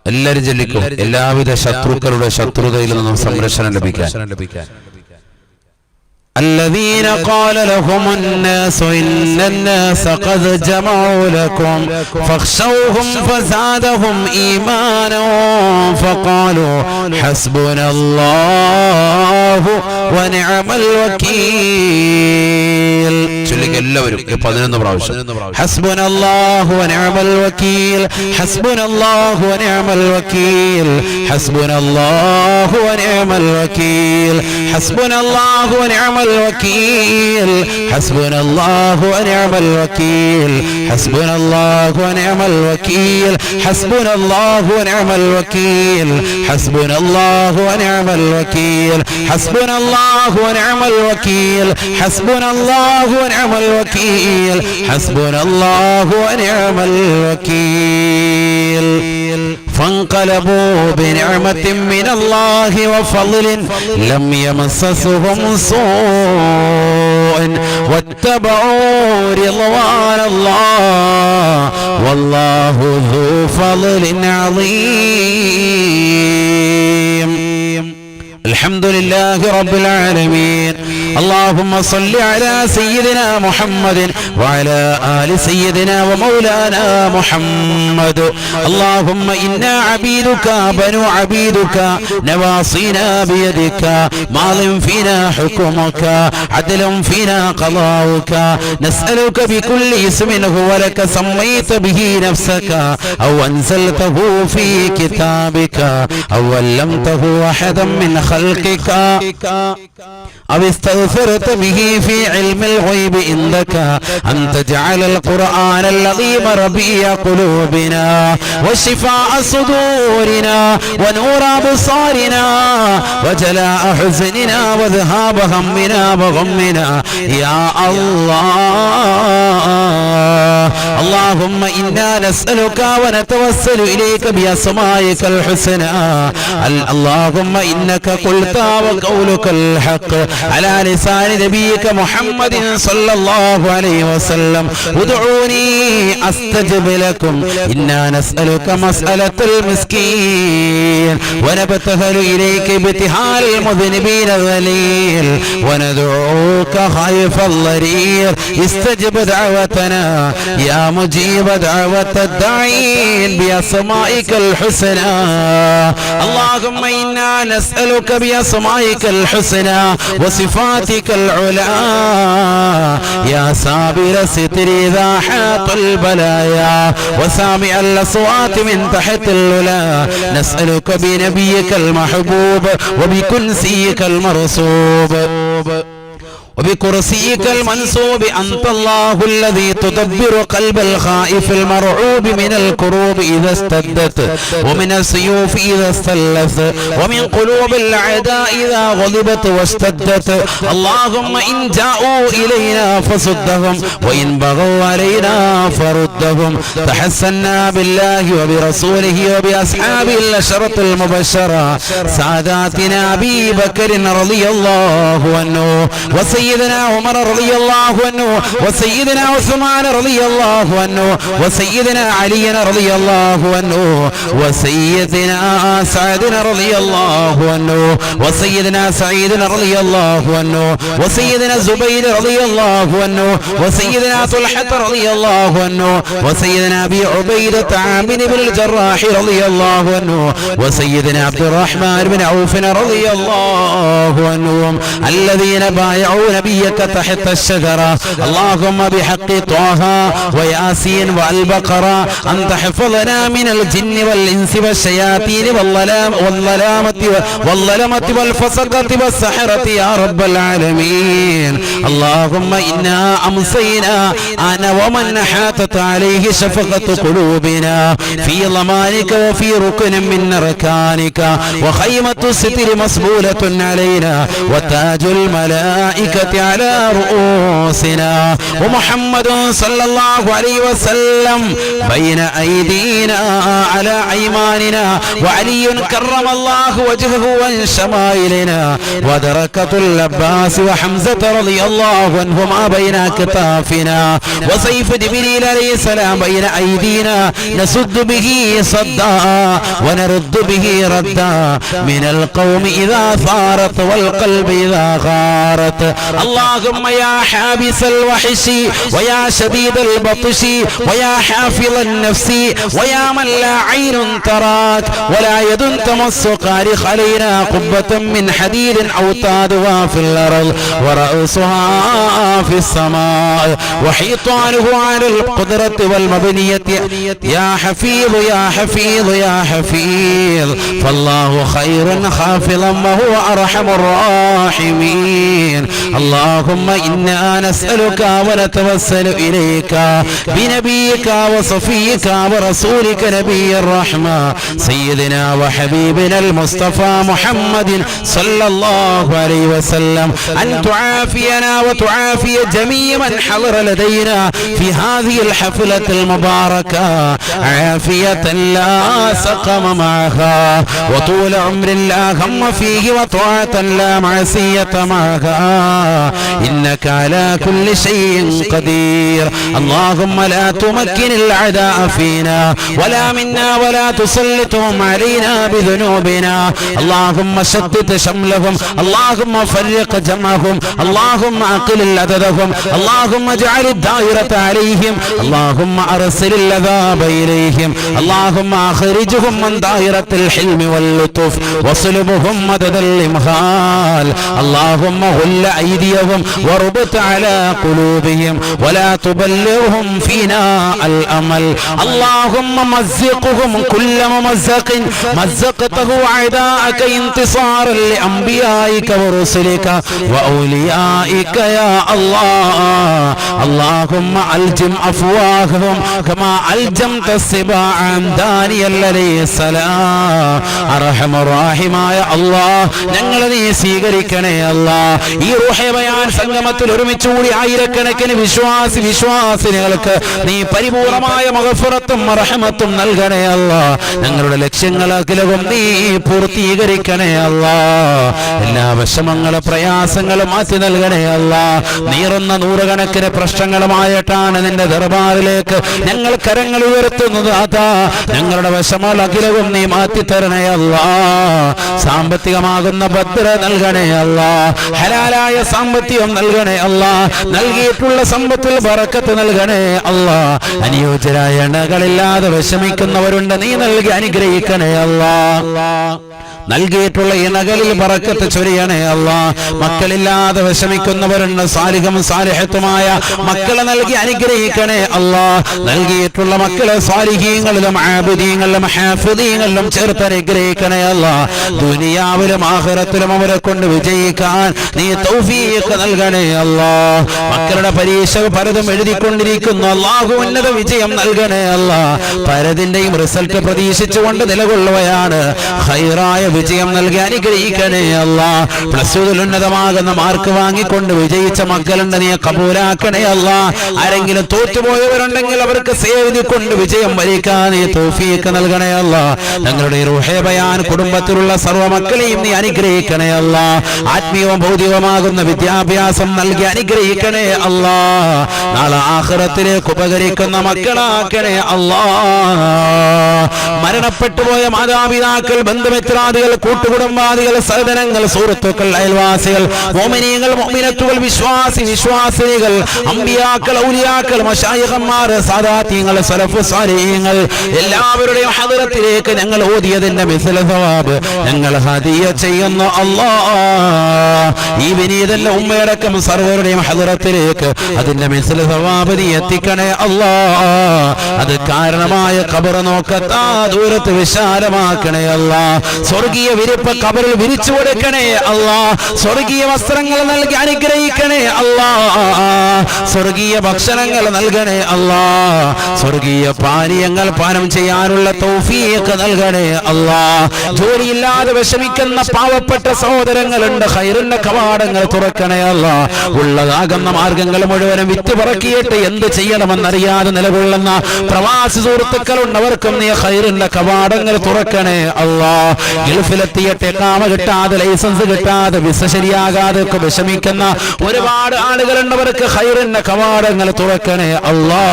എല്ലാവരും ചൊല്ലിക്കും. എല്ലാവിധ ശത്രുക്കളുടെ ശത്രുതയിൽ നിന്നും സംരക്ഷണം ലഭിക്കാൻ. الذين قال لهم الناس إن الناس قد جمعوا لكم فاخشوهم فزادهم إيمانا فقالوا حسبنا الله ونعم الوكيل. എല്ലാവരും 11 പ്രാവശ്യം حسبنا الله ونعم الوكيل حسبنا الله ونعم الوكيل حسبنا الله ونعم الوكيل حسبنا الله ونعم الوكيل حسبنا الله ونعم الوكيل حسبنا الله ونعم الوكيل حسبنا الله ونعم الوكيل حسبنا الله ونعم الوكيل حسبنا الله ونعم الوكيل حسبنا الله ونعم الوكيل حسبنا الله ونعم الوكيل. فانقلبوا بنعمة من الله وفضل لم يمسسهم سوء واتبعوا رضوان الله والله ذو فضل عظيم. الحمد لله رب العالمين. اللهم صل على سيدنا محمد وعلى آل سيدنا ومولانا محمد. اللهم إنا عبيدك بنو عبيدك نواصينا بيدك ماض فينا حكمك عدل فينا قضاؤك نسألك بكل اسم هو لك سميت به نفسك أو أنزلته في كتابك أو علمته أحدا من خلقك أو استغفرت به في علم الغيب عندك أن تجعل القرآن العظيم ربيع قلوبنا وشفاء صدورنا ونور أبصارنا وجلاء حزننا وذهاب همنا وغمنا يا الله. اللهم إنا نسألك ونتوسل إليك بأسمائك الحسنى. اللهم إنك قلت وقولك الحق على لسان نبيك محمد صلى الله عليه وسلم ادعوني أستجب لكم. إنا نسألك مسألة المسكين ونبتهل إليك ابتهال المذنبين الذليل وندعوك خيف الضرير استجب دعوتنا يا مجيب دعوة الداعين بأسمائك الحسنى. اللهم إنا نسألك بأسمائك الحسنى وصفاتك العلى يا سابر ستر إذا حاط البلايا وسامع الأصوات من تحت الولا نسألك بنبيك المحبوب وبكنسيك المرصوب وبكرسيك المنصوب أنت الله الذي تدبر قلب الخائف المرعوب من الكروب إذا استدت ومن السيوف إذا استلت ومن قلوب الأعداء إذا غضبت واشتدت. اللهم إن جاءوا إلينا فصدهم وإن بغوا علينا فردهم. تحسنا بالله وبرسوله وبأصحابه الأشرة المبشرة ساداتنا أبي بكر رضي الله عنه وسيدنا عمر رضي الله عنه وسيدنا عثمان رضي الله عنه وسيدنا علي رضي الله عنه وسيدنا سعد رضي الله عنه وسيدنا سعيد رضي الله عنه وسيدنا زبير رضي الله عنه وسيدنا طلحة رضي الله عنه وسيدنا أبي عبيدة عامر بن الجراح رضي الله عنه وسيدنا عبد الرحمن بن عوف رضي الله عنهم الذين بايعوا نبيك تحت الشجرة. اللهم بحق طه وياسين والبقرة أن تحفظنا من الجن والإنس والشياطين والظلمة والفسقة والسحرة يا رب العالمين. اللهم إنا أمسينا أنا ومن حاتت عليه شفقة قلوبنا في ضمانك وفي ركن من أركانك وخيمة الستر مسبولة علينا وتاج الملائكة الملائكة على رؤوسنا ومحمد صلى الله عليه وسلم بين أيدينا على أيماننا وعلي كرم الله وجهه عن شمائلنا ودركة العباس وحمزة رضي الله عنهما بين أكتافنا وسيف جبريل عليه السلام بين أيدينا نسد به صدا ونرد به ردا من القوم إذا ثارت والقلب إذا غارت اللهم يا حابس الوحش ويا شديد البطش ويا حافظ النفس ويا من لا عين تراك ولا يد تمسك علينا قبة من حديد أوتادها في الأرض ورأسها في السماء وحيطانه على القدرة والمبنية يا حفيظ يا حفيظ يا حفيظ فالله خير حافظا وهو أرحم الراحمين اللهم إنا نسألك ونتوسل إليك بنبيك وصفيك ورسولك نبي الرحمة سيدنا وحبيبنا المصطفى محمد صلى الله عليه وسلم أن تعافينا وتعافي جميع من حضر لدينا في هذه الحفلة المباركة عافية لا سقم معها وطول عمر لا هم فيه وطاعة لا معصية معها إنك على كل شيء قدير اللهم لا تمكن الأعداء فينا ولا منا ولا تسلطهم علينا بذنوبنا اللهم شتت شملهم اللهم فرق جمعهم اللهم أقل عددهم اللهم اجعل الدائرة عليهم اللهم أرسل العذاب إليهم اللهم أخرجهم من دائرة الحلم واللطف وصلبهم مدد الإمهال اللهم غل أيديهم وربط على قلوبهم ولا تبلغهم فينا الأمل اللهم مزقهم كل ممزق مزقته أعداءك انتصارا لأنبيائك ورسلك وأوليائك يا الله اللهم ألجم أفواههم كما ألجمت السباع عن دانيال عليه السلام أرحم الراحماയ അല്ലാഹ് ഞങ്ങളെ നീ സ്വീകരിക്കണേ അല്ലാഹ് ഈ റൂഹി ബയാൻ സംഗമത്തിൽ ഒരുമിച്ച് കൂടി ആയിരക്കണക്കിന് വിശ്വാസിനികൾക്ക് നീ പരിപൂർണമായ മഗ്ഫിറത്തും റഹ്മത്തും നൽകണേ അല്ലാഹ് ഞങ്ങളുടെ ലക്ഷ്യങ്ങളെങ്കിലും നീ പൂർത്തീകരിക്കണേ അല്ലാഹ് എല്ലാ വിഷമങ്ങളും പ്രയാസങ്ങളും മാറ്റി നൽകണേ അല്ലാഹ് നീറുന്ന നൂറുകണക്കിന് പ്രശ്നങ്ങളുമായിട്ടാണ് നിന്റെ ദർബാറിലേക്ക് ഞങ്ങൾ കരങ്ങൾ ഉയർത്തുന്നത് അതാ ഞങ്ങളുടെ വിഷമങ്ങളെങ്കിലും നീ മാറ്റി തരണേ അല്ലാഹ് സാമ്പത്തികമാകുന്ന ഭദ്രത നൽകണേ അല്ലാഹ് ഹലാലായ സാമ്പത്തികം നൽകണേ അല്ലാഹ് നൽകിയിട്ടുള്ള സമ്പത്തിൽ ബറക്കത്ത് നൽകണേ അല്ലാഹ് അനുയോജ്യരായ ഇണകളില്ലാതെ വിഷമിക്കുന്നവരുണ്ട് നീ നൽകി അനുഗ്രഹിക്കണേ അല്ലാഹ് നൽകിയിട്ടുള്ള ഇണകളിൽ ബറക്കത്ത് ചൊരിയണേ അല്ലാഹ് മക്കളില്ലാതെ വിഷമിക്കുന്നവരുണ്ട് സാലിഹും സാലിഹത്തുമായ മക്കളെ നൽകി അനുഗ്രഹിക്കണേ അല്ലാഹ് നൽകിയിട്ടുള്ള മക്കളെ സാലിഹീങ്ങളിലും ആബിദീങ്ങളിലും ഹാഫിദീങ്ങളിലും ചേർത്ത് അനുഗ്രഹിക്കണേ അല്ലാഹ് ദുനിയാവിലും ആഖിറത്തിലും അവരെ കൊണ്ട് വിജയിക്കാൻ നീ തൗഫീഖ് നൽകണേ അല്ലാഹ് മക്കളുടെ പരീക്ഷ പലതും എഴുതിക്കൊണ്ടിരിക്കുന്നു അല്ലാഹു ഉന്നത വിജയം നൽകണേ അല്ലാഹ് പലതിന്റെയും റിസൾട്ട് പ്രതീക്ഷിച്ചുകൊണ്ട് നിലകൊള്ളുകയാണ് ഖൈറായ വിജയം നൽകി അനുഗ്രഹിക്കണേ അല്ലാഹ് പ്ലസ് ടുവിൽ ഉന്നതമാകുന്ന മാർക്ക് വാങ്ങിക്കൊണ്ട് വിജയിച്ച മക്കളുണ്ട് നീ കബൂലാക്കണേ അല്ലാഹ് ആരെങ്കിലും തോറ്റുപോയവരുണ്ടെങ്കിൽ അവർക്ക് സേവതി കൊണ്ട് വിജയം വരിക്കാൻ നീ തൗഫീഖ് നൽകണേ അല്ലാഹ് ഞങ്ങളുടെ റൂഹി ബയാൻ കുടുംബത്തിലുള്ള സർവ്വ മക്കളെയും നീ അനുഗ്രഹിക്കണേ അല്ലാഹ് ആത്മീയവും ഭൗതികവുമാകുന്ന വിദ്യാഭ്യാസം നൽകി അനുഗ്രഹിക്കണേ അല്ലാഹ് നാളെ ആഖിറത്തിലേക്ക് ഉപകരിക്കുന്ന മക്കളാക്കണേ അല്ലാഹ് മരണപ്പെട്ടുപോയ മാതാപിതാക്കൾ ബന്ധുമിത്രാദികൾ കൂട്ടുകുടുംബാദികൾ സഹോദരങ്ങൾ സുഹൃത്തുക്കൾ അയൽവാസികൾ മുഅ്മിനീങ്ങൾ മുഅ്മിനത്തുകൾ വിശ്വാസിനികൾ അമ്പിയാക്കൾ ഔലിയാക്കൾ മശായിഖന്മാർ സാദാത്യങ്ങൾ സലഫ് സാലിഹീങ്ങൾ എല്ലാവരുടെയും ഹദറത്തിലേക്ക് ഞങ്ങൾ ഓതിയതിന്റെ മിസ്ല സവാബ് ഞങ്ങൾ ഹദിയ ചെയ്യുന്നു അല്ലാഹ് ഈ വിനീതന്റെ ഉമ്മയടക്കം സർവരുടെയും ഹദറത്തിലേക്ക് അതിന്റെ മിസ്ല സവാബ് നീ എത്തിക്കണേ അല്ലാഹ് അത് കാരണമായ ഖബർ നോക്കത്താ ദൂരത്ത് വിശാലമാക്കണേ അല്ലാഹ് സ്വർഗീയ വിരിപ്പ് ഖബറിൽ വിരിച്ചു കൊടുക്കണേ അല്ലാഹ് സ്വർഗീയ വസ്ത്രങ്ങൾ നൽകി അനുഗ്രഹിക്കണേ അല്ലാഹ് സ്വർഗീയ ഭക്ഷണങ്ങൾ നൽകണേ അല്ലാഹ് സ്വർഗീയ പാനീയങ്ങൾ പാനം ചെയ്യാനുള്ള തൗഫീഖ് നൽകണേ അല്ലാഹ് ജോലിയില്ലാതെ വിഷമിക്കുന്ന പാവപ്പെട്ട സഹോദരങ്ങളുണ്ട് ഖൈറിന്റെ കവാടങ്ങൾ തുറക്കണേ തുറക്കണേ അല്ലാ. ഉള്ളതാകുന്ന മാർഗങ്ങൾ മുഴുവനും വിറ്റുപറക്കിയിട്ട് എന്ത് ചെയ്യണമെന്നറിയാതെ നിലകൊള്ളുന്ന പ്രവാസി സുഹൃത്തുക്കളുണ്ടവർക്കും നീ ഖൈറിന്റെ കവാടങ്ങൾ തുറക്കണേ അല്ലാ. ഗൾഫിലെത്തിയിട്ട് ഇഖാമ കിട്ടാതെ ലൈസൻസ് കിട്ടാതെ വിസ ശരിയാകാതെ ഒക്കെ വിഷമിക്കുന്ന ഒരുപാട് ആളുകളുണ്ടവർക്ക് ഖൈറിന്റെ കവാടങ്ങൾ തുറക്കണേ അല്ലാ.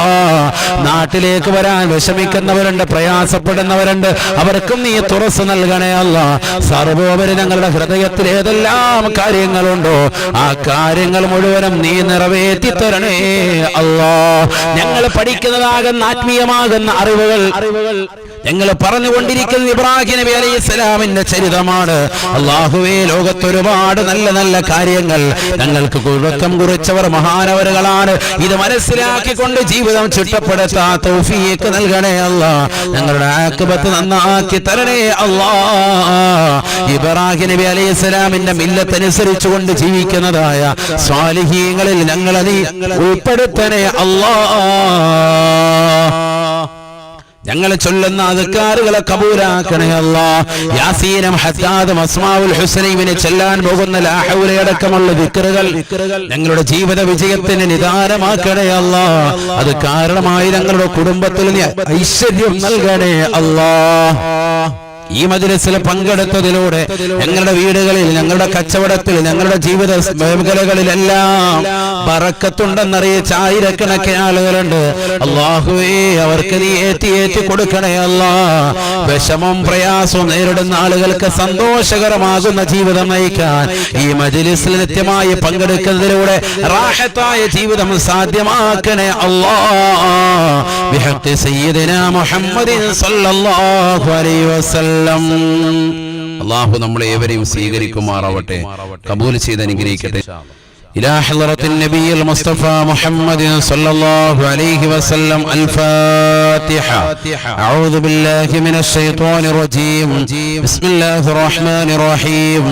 നാട്ടിലേക്ക് വരാൻ വിഷമിക്കുന്നവരുണ്ട്, പ്രയാസപ്പെടുന്നവരുണ്ട്, അവർക്കും നീ തുറസ് നൽകണേ അല്ലാ. സർവോപരി ഞങ്ങളുടെ ഹൃദയത്തിൽ ഏതെല്ലാം കാര്യങ്ങളുണ്ടോ ആ കാര്യങ്ങൾ മുഴുവനും നീ നിറവേറ്റി തരണേ അല്ലാ. ഞങ്ങൾ പഠിക്കുന്നതാകുന്ന ആത്മീയമാകുന്ന അറിവുകൾ ഞങ്ങൾ പറഞ്ഞുകൊണ്ടിരിക്കുന്ന ഇബ്രാഹിം നബി അലൈഹിസ്സലാമിന്റെ ചരിതമാണ്. അല്ലാഹുവേ, ലോകത്തൊരുപാട് നല്ല നല്ല കാര്യങ്ങൾ ഞങ്ങൾക്ക് കുഴക്കം കുറിച്ചവർ മഹാനവരുകളാണ്. ഇത് മനസ്സിലാക്കിക്കൊണ്ട് ജീവിതം ചുറ്റപ്പെടുത്താൻ തൗഫീഖ് നൽകണേ അല്ലാ. ഞങ്ങളുടെ ആഖിബത്ത് നന്നാക്കി തരണേ അല്ലാ. ഇബ്രാഹിം നബി അലൈഹിസ്സലാമിന്റെ മില്ലത്തനുസരിച്ചുകൊണ്ട് ജീവിക്കുന്നതായ സ്വാലിഹീങ്ങളിൽ ഞങ്ങളെ നീ ഉൾപ്പെടുത്തണേ അല്ലാ. ഞങ്ങൾ ചൊല്ലുന്ന അദ്കാറുകളെ കബൂലാക്കണേ അല്ലാ. യാസീനും ഹദ്ദാദും അസ്മാഉൽ ഹുസ്നൈനെ ചൊല്ലാൻ പോകുന്ന ലാ ഹൗല അടക്കമുള്ള ദിക്റുകൾ ഞങ്ങളുടെ ജീവിത വിജയത്തിന് നിദാനമാക്കണേ അല്ലാ. അത് കാരണമായി ഞങ്ങളുടെ കുടുംബത്തിൽ നീ ഐശ്വര്യം നൽകണേ അല്ലാ. ഈ മജ്‌ലിസിൽ പങ്കെടുത്തതിലൂടെ ഞങ്ങളുടെ വീടുകളിൽ, ഞങ്ങളുടെ കച്ചവടത്തിൽ, ഞങ്ങളുടെ ജീവിത മേഖലകളിലെല്ലാം ബറക്കത്തുണ്ടെന്നറിയിച്ച ആയിരക്കണക്കിന് ആളുകളുണ്ട്. അല്ലാഹുവേ, അവർക്ക് നീ ഏറ്റി കൊടുക്കണേ അല്ലാ. വിഷമവും പ്രയാസവും നേരിടുന്ന ആളുകൾക്ക് സന്തോഷകരമാകുന്ന ജീവിതം നയിക്കാൻ ഈ മജ്‌ലിസിൽ നിത്യമായി പങ്കെടുക്കുന്നതിലൂടെ റാഹത്തായ ജീവിതം സാധ്യമാക്കണേ അല്ലാ. ബിഹഖി സയ്യിദിനാ മുഹമ്മദിൻ സല്ലല്ലാഹു അലൈഹി വസല്ലം. അല്ലാഹു നമ്മളെ ഏവരെയും സ്വീകരിക്കുമാറാവട്ടെ, കബൂൽ ചെയ്ത് അനുഗ്രഹിക്കട്ടെ. إلى حضرة النبي المصطفى محمد صلى الله عليه وسلم. الفاتحة. أعوذ بالله من الشيطان الرجيم. بسم الله الرحمن الرحيم.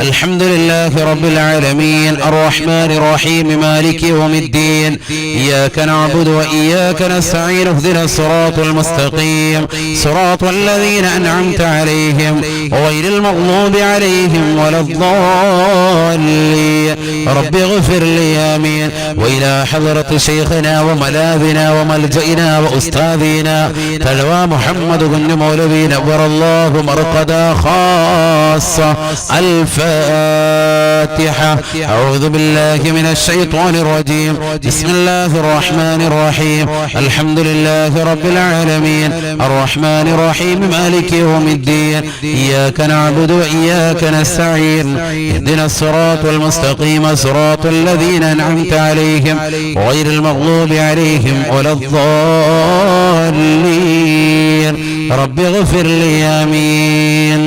الحمد لله رب العالمين الرحمن الرحيم مالك يوم الدين. إياك نعبد وإياك نستعين. اهدنا الصراط المستقيم صراط الذين أنعمت عليهم غير المغضوب عليهم ولا الضالين. رب اغفر لي آمين. وإلى حضرة شيخنا وملاذنا وملجئنا وأستاذنا تلوى محمد بن مولوي نور الله مرقدا خاصة. الفاتحة. أعوذ بالله من الشيطان الرجيم. بسم الله الرحمن الرحيم. الحمد لله رب العالمين الرحمن الرحيم مالك يوم الدين. إياك نعبد وإياك نستعين. اهدنا الصراط المستقيم صراط الذين أنعمت عليهم غير المغضوب عليهم ولا الضالين. رب اغفر لي آمين.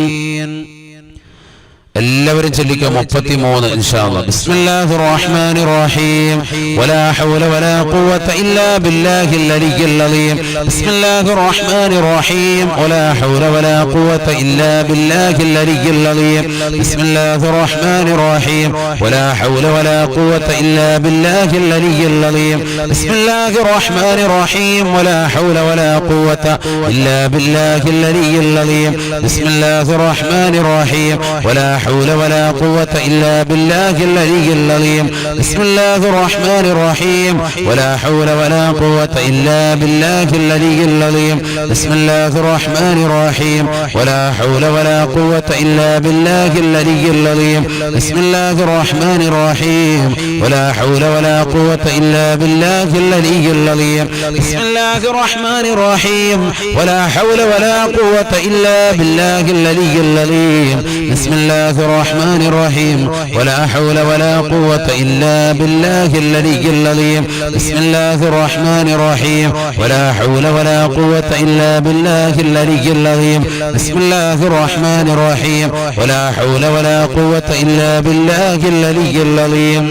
എല്ലാവരും ചൊല്ലിക്കുക 33 ഇൻഷാ അല്ലാഹ്. ബിസ്മില്ലാഹിർ റഹ്മാനിർ റഹീം. വലാ ഹൗല വലാ ഖുവത ഇല്ലാ ബില്ലാഹിൽ അലിയ്യിൽ അളീം. ബിസ്മില്ലാഹിർ റഹ്മാനിർ റഹീം. വലാ ഹൗല വലാ ഖുവത ഇല്ലാ ബില്ലാഹിൽ അലിയ്യിൽ അളീം. ബിസ്മില്ലാഹിർ റഹ്മാനിർ റഹീം. വലാ ഹൗല വലാ ഖുവത ഇല്ലാ ബില്ലാഹിൽ അലിയ്യിൽ അളീം. ബിസ്മില്ലാഹിർ റഹ്മാനിർ റഹീം. വലാ ഹൗല വലാ ഖുവത ഇല്ലാ ബില്ലാഹിൽ അലിയ്യിൽ അളീം. ബിസ്മില്ലാഹിർ റഹ്മാനിർ റഹീം. വലാ حول ولا قوة إلا بالله العلي العظيم. بسم الله الرحمن الرحيم. ولا حول ولا قوة إلا بالله العلي العظيم. بسم الله الرحمن الرحيم. ولا حول ولا قوة إلا بالله العلي العظيم. بسم الله الرحمن الرحيم. ولا حول ولا قوة إلا بالله العلي العظيم. بسم الله الرحمن الرحيم. ولا حول ولا قوة إلا بالله العلي العظيم. بسم الله الرحمن الرحيم. ولا حول ولا قوة إلا بالله العلي العظيم. بسم الله الرحمن الرحيم. ولا حول ولا قوة إلا بالله العلي العظيم. بسم الله الرحمن الرحيم. ولا حول ولا قوة إلا بالله العلي العظيم.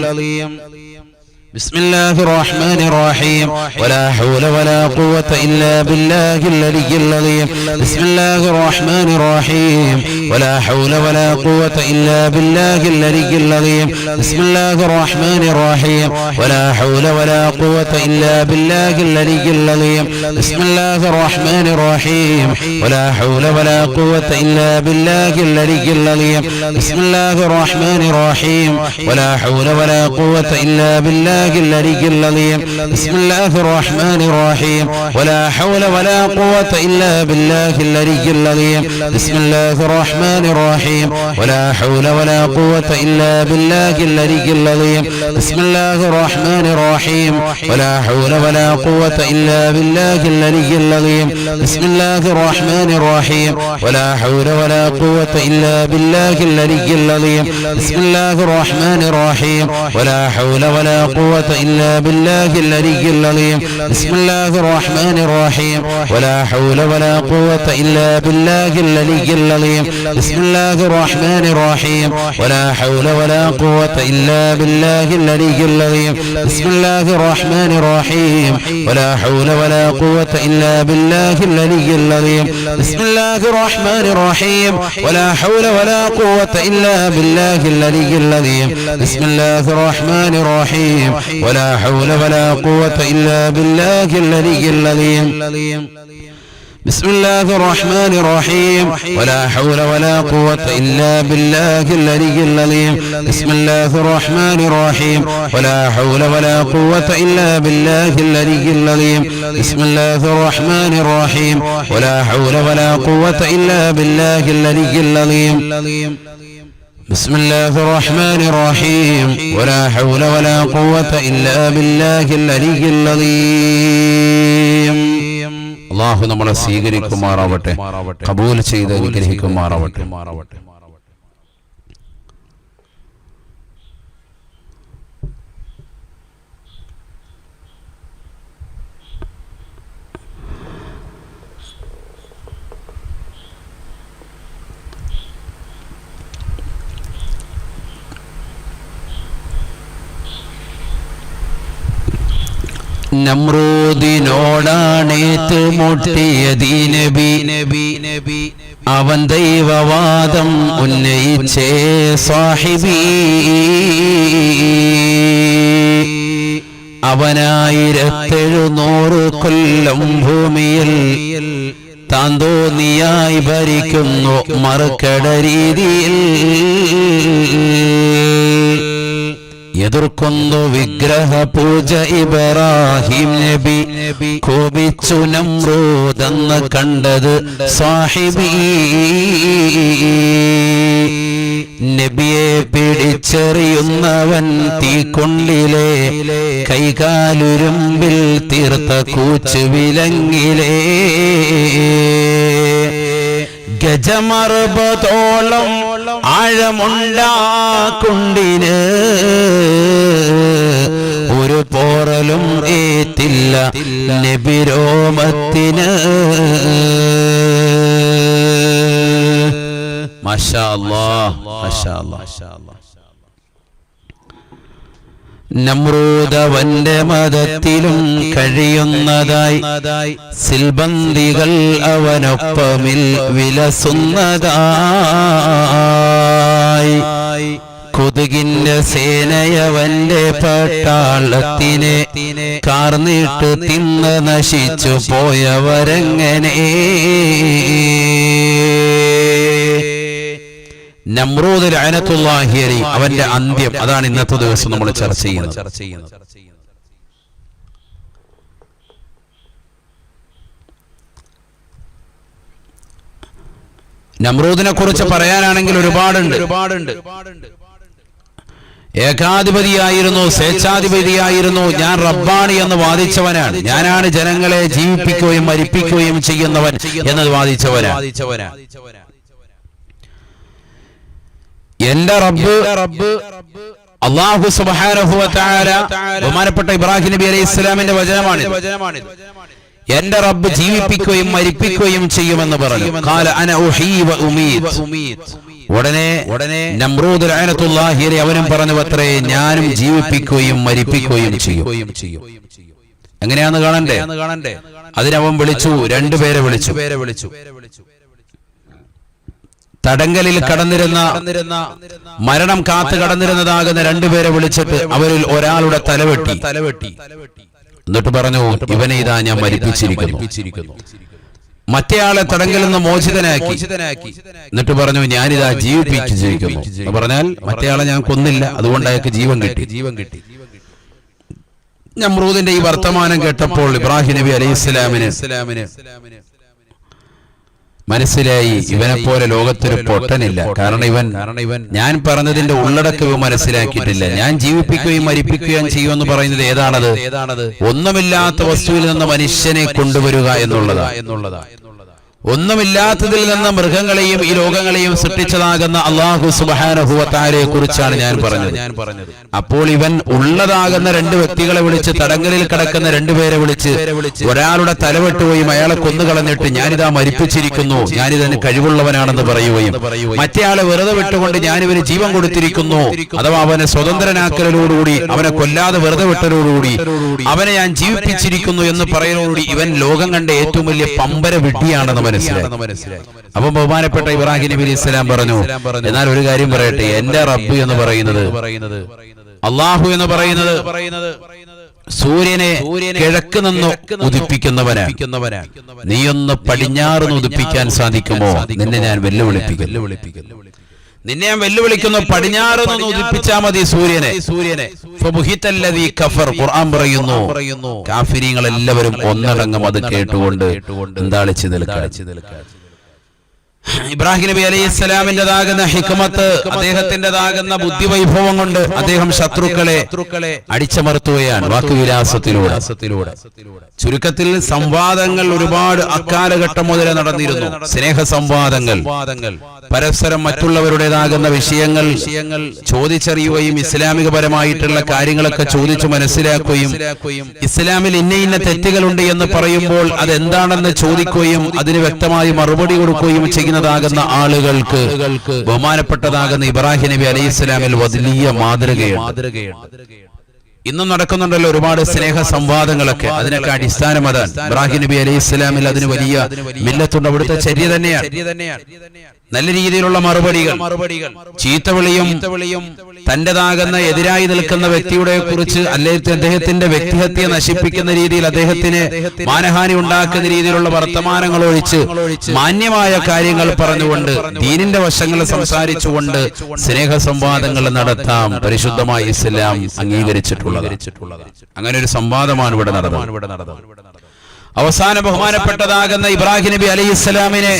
بسم الله الرحمن الرحيم. ولا حول ولا قوة إلا بالله العلي العظيم. بسم الله الرحمن الرحيم. ولا حول ولا قوة إلا بالله العلي العظيم بسم الله الرحمن الرحيم ولا حول ولا قوة إلا بالله العلي العظيم بسم الله الرحمن الرحيم ولا حول ولا قوة إلا بالله العلي العظيم بسم الله الرحمن الرحيم ولا حول ولا قوة إلا بالله العلي العظيم بسم الله الرحمن الرحيم ولا حول ولا قوة إلا بالله العلي العظيم بسم الله الرحمن الرحيم ولا حول ولا قوة إلا بالله العلي العظيم بسم الله الرحمن الرحيم ولا حول ولا قوة إلا بالله العلي العظيم بسم الله الرحمن الرحيم ولا حول ولا قوة إلا بالله العلي العظيم بسم الله الرحمن الرحيم ولا حول ولا قوة إلا بالله العلي العظيم بسم الله الرحمن الرحيم ولا حول ولا قوة إلا بالله العلي العظيم بسم الله الرحمن الرحيم ولا حول ولا قوة إلا بالله العلي العظيم بسم الله الرحمن الرحيم ولا حول ولا قوة إلا بالله العلي العظيم بسم الله الرحمن الرحيم ولا حول ولا قوة إلا بالله العلي العظيم بسم الله الرحمن الرحيم ولا حول ولا قوة إلا بالله العلي العظيم بسم الله الرحمن الرحيم ولا حول ولا قوة إلا بالله العلي العظيم بسم الله الرحمن الرحيم ولا حول ولا قوة إلا بالله العلي العظيم بسم الله الرحمن الرحيم ولا حول ولا قوة إلا بالله العلي العظيم بسم الله الرحمن الرحيم ولا حول ولا قوة إلا بالله العلي العظيم അല്ലാഹു നമ്മളെ സ്വീകരിക്കുമാറാവട്ടെ, ഖബൂൽ ചെയ്ത് അനുഗ്രഹിക്കുമാറാവട്ടെ. നമ്രൂദിനോടാണേറ്റുമുട്ടിയതീ നബി അവൻ ദൈവവാദം ഉന്നയിച്ചേ സാഹിബി. അവനായിരത്തെഴുന്നൂറ് കൊല്ലം ഭൂമിയിൽ താൻ തോന്നിയായി ഭരിക്കുന്നു മറുകട രീതിയിൽ. എതിർക്കുന്നു വിഗ്രഹ പൂജ ഇബ്രാഹിം നബി, കോപിച്ചു നമ്രൂദെന്ന് കണ്ടത് സാഹിബി. നബിയെ പിടിച്ചെറിയുന്നവൻ തീക്കൊണ്ടിലെ കൈകാലുരുമ്പിൽ തീർത്ത കൂച്ചു വിലങ്ങിലെ. ഗജമർബതോളം ആഴമുണ്ടാക്കുണ്ടിന് ഒരു പോറലും ഏറ്റില്ല നബിരോമത്തിന്. മാഷാ അല്ലാഹ്, മാഷാ അല്ലാഹ്. നമ്രൂദവന്റെ മതത്തിലും കഴിയുന്നതായി സിൽബന്ദികൾ അവനൊപ്പമിൽ വിലസുന്നതായി. കൊതുകിന്റെ സേനയവന്റെ പട്ടാളത്തിനെ കാർന്നിട്ട് തിന്ന് നശിച്ചു പോയവരെങ്ങനെ. നമ്രൂദ് ലഅനത്തുല്ലാഹി അലൈഹി അവന്റെ അന്ത്യം, അതാണ് ഇന്നത്തെ ദിവസം നമ്മൾ ചർച്ച ചെയ്യുന്നത്. നമ്രൂദിനെ കുറിച്ച് പറയാനാണെങ്കിൽ ഒരുപാടുണ്ട്. ഏകാധിപതിയായിരുന്നു, സ്വേച്ഛാധിപതിയായിരുന്നു. ഞാൻ റബ്ബാണി എന്ന് വാദിച്ചവനാണ്. ഞാനാണ് ജനങ്ങളെ ജീവിപ്പിക്കുകയും മരിപ്പിക്കുകയും ചെയ്യുന്നവൻ എന്ന് വാദിച്ചവനാണ്. എന്റെ റബ്ബ് അല്ലാഹു സുബ്ഹാനഹു വ തആല, ബഹുമാനപ്പെട്ട ഇബ്രാഹിം നബി അലൈഹി ഇസ്ലാമിന്റെ വചനമാണ്. എന്റെ റബ്ബ് ജീവിപ്പിക്കുകയും മരിപ്പിക്കുകയും ചെയ്യുമെന്ന് പറഞ്ഞു. ഖാല അന ഉഹീ വ ഉമീത്. ഉടനെ നമ്രൂദ് ലഅനത്തുല്ലാഹി അലൈഹി അവനും പറഞ്ഞു അത്രേ, ഞാനും ജീവിപ്പിക്കുകയും മരിപ്പിക്കുകയും ചെയ്യും. എങ്ങനെയാന്ന് കാണണ്ടേ? അതിനവൻ വിളിച്ചു, രണ്ടുപേരെ വിളിച്ചു. തടങ്കലിൽ കടന്നിരുന്ന മരണം കാത്തു കടന്നിരുന്നതാകുന്ന രണ്ടുപേരെ വിളിച്ചിട്ട് അവരിൽ ഒരാളുടെ തലവെട്ടി. എന്നിട്ട് പറഞ്ഞു, ഇവനെ ഇതാ ഞാൻ മരിപ്പിച്ചിരിക്കുന്നു. മറ്റേയാളെ തടങ്കലിൽ നിന്ന് മോചിതനാക്കി. എന്നിട്ട് പറഞ്ഞു, ഞാനിതാ ജീവിപ്പിച്ചിരിക്കുന്നു എന്ന് പറഞ്ഞാൽ മറ്റേയാളെ ഞാൻ കൊന്നില്ല, അതുകൊണ്ട് അയാൾക്ക് ജീവൻ കിട്ടി. നമ്രൂദിന്റെ ഈ വർത്തമാനം കേട്ടപ്പോൾ ഇബ്രാഹിം നബി അലൈഹിസ്സലാമിന് മനസ്സിലായി, ഇവനെ പോലെ ലോകത്തൊരു പൊട്ടനില്ല. കാരണം ഇവൻ ഞാൻ പറഞ്ഞതിന്റെ ഉള്ളടക്കവും മനസ്സിലാക്കിയിട്ടില്ല. ഞാൻ ജീവിപ്പിക്കുകയും മരിപ്പിക്കുകയും ചെയ്യുമെന്ന് പറയുന്നത് ഏതാണത്? ഒന്നുമില്ലാത്ത വസ്തുവിൽ നിന്ന് മനുഷ്യനെ കൊണ്ടുവരിക എന്നുള്ളതാ. ഒന്നുമില്ലാത്തതിൽ നിന്ന് മൃഗങ്ങളെയും ഈ ലോകങ്ങളെയും സൃഷ്ടിച്ചതാകുന്ന അല്ലാഹു സുബ്ഹാനഹു വ തആലയെ കുറിച്ചാണ് ഞാൻ പറഞ്ഞത്. അപ്പോൾ ഇവൻ ഉള്ളതാകുന്ന രണ്ട് വ്യക്തികളെ വിളിച്ച്, തടങ്കലിൽ കിടക്കുന്ന രണ്ടുപേരെ വിളിച്ച് ഒരാളുടെ തലവെട്ടുകയും അയാളെ കൊന്നുകളഞ്ഞിട്ട് ഞാനിതാ മരിപ്പിച്ചിരിക്കുന്നു, ഞാനിതിന് കഴിവുള്ളവനാണെന്ന് പറയുകയും മറ്റേയാളെ വെറുതെ വിട്ടുകൊണ്ട് ഞാനിവന് ജീവൻ കൊടുത്തിരിക്കുന്നു, അഥവാ അവനെ സ്വതന്ത്രനാക്കലോടുകൂടി, അവനെ കൊല്ലാതെ വെറുതെ വിട്ടലോടുകൂടി അവനെ ഞാൻ ജീവിപ്പിച്ചിരിക്കുന്നു എന്ന് പറയുന്നതോടുകൂടി ഇവൻ ലോകം കണ്ട ഏറ്റവും വലിയ പമ്പര വിഡ്ഢിയാണെന്ന് മനസ്സിലായി. അപ്പൊ ബഹുമാനപ്പെട്ട ഇബ്രാഹിം നബി അലൈഹി സ്വലാം പറഞ്ഞു, എന്നാൽ ഒരു കാര്യം പറയട്ടെ, എന്റെ റബ്ബ് എന്ന് പറയുന്നത്, അള്ളാഹു എന്ന് പറയുന്നത് സൂര്യനെ കിഴക്ക് നിന്ന് ഉദിപ്പിക്കുന്നവനാണ്. നീയൊന്ന് പടിഞ്ഞാറ് നിന്ന് ഉദിപ്പിക്കാൻ സാധിക്കുമോ? നിന്നെ ഞാൻ വെല്ലുവിളിക്കുന്നു. പടിഞ്ഞാറ് നിന്ന് ഉദിപ്പിച്ചാൽ മതി സൂര്യനെ. ഖുർആൻ പറയുന്നു, കാഫിരീങ്ങൾ എല്ലാവരും ഒന്നടങ്കം അത് കേട്ടുകൊണ്ട് എന്താളിച്ച് നിൽക്കുക. ഇബ്രാഹിം നബി അലൈഹിസ്സലാമിന്റേതാകുന്ന ഹിക്മത്ത്, അദ്ദേഹത്തിന്റേതാകുന്ന ബുദ്ധിവൈഭവം കൊണ്ട് അദ്ദേഹം ശത്രുക്കളെ അടിച്ചമർത്തുകയാണ് വാക്കുവിലാസത്തിലൂടെ. ചുരുക്കത്തിൽ സംവാദങ്ങൾ ഒരുപാട് അക്കാലഘട്ടം മുതലേ നടന്നിരുന്നു. സ്നേഹ സംവാദങ്ങൾ, പരസ്പരം മറ്റുള്ളവരുടേതാകുന്ന വിഷയങ്ങൾ ചോദിച്ചറിയുകയും ഇസ്ലാമികപരമായിട്ടുള്ള കാര്യങ്ങളൊക്കെ ചോദിച്ചു മനസ്സിലാക്കുകയും ഇസ്ലാമിൽ ഇന്ന തെറ്റുകളുണ്ട് എന്ന് പറയുമ്പോൾ അതെന്താണെന്ന് ചോദിക്കുകയും അതിന് വ്യക്തമായി മറുപടി കൊടുക്കുകയും ചെയ്യുന്നതാകുന്ന ആളുകൾക്ക് ബഹുമാനപ്പെട്ടതാകുന്ന ഇബ്രാഹിം നബി അലൈഹിസ്സലാമിൽ വലിയ മാതൃകയാണ്. ഇന്നും നടക്കുന്നുണ്ടല്ലോ ഒരുപാട് സ്നേഹ സംവാദങ്ങളൊക്കെ. അതിനൊക്കെ അടിസ്ഥാനം അതാണ്. ഇബ്രാഹിം നബി അലൈഹിസ്സലാമിൽ അതിന് വലിയ മില്ലത്തുണ്ട്. അവിടുത്തെ ചര്യ തന്നെയാണ്. നല്ല രീതിയിലുള്ള മറുപടികൾ, ചീത്തവിളിയും തന്റേതാകുന്ന എതിരായി നിൽക്കുന്ന വ്യക്തിയുടെ കുറിച്ച് അല്ലെങ്കിൽ അദ്ദേഹത്തിന്റെ വ്യക്തിഹത്യ നശിപ്പിക്കുന്ന രീതിയിൽ അദ്ദേഹത്തിന് മാനഹാനി ഉണ്ടാക്കുന്ന രീതിയിലുള്ള വർത്തമാനങ്ങൾ ഒഴിച്ച് മാന്യമായ കാര്യങ്ങൾ പറഞ്ഞുകൊണ്ട് ദീനിന്റെ വശങ്ങൾ സംസാരിച്ചുകൊണ്ട് സ്നേഹ സംവാദങ്ങൾ നടത്താം. പരിശുദ്ധമായ ഇസ്ലാം അംഗീകരിച്ചിട്ടുള്ളത്. അങ്ങനെ ഒരു സംവാദമാണ് ഇവിടെ നടന്നത്. അവസാന ബഹുമാനപ്പെട്ടതാകുന്ന ഇബ്രാഹിം നബി അലൈഹിസ്സലാമിനെ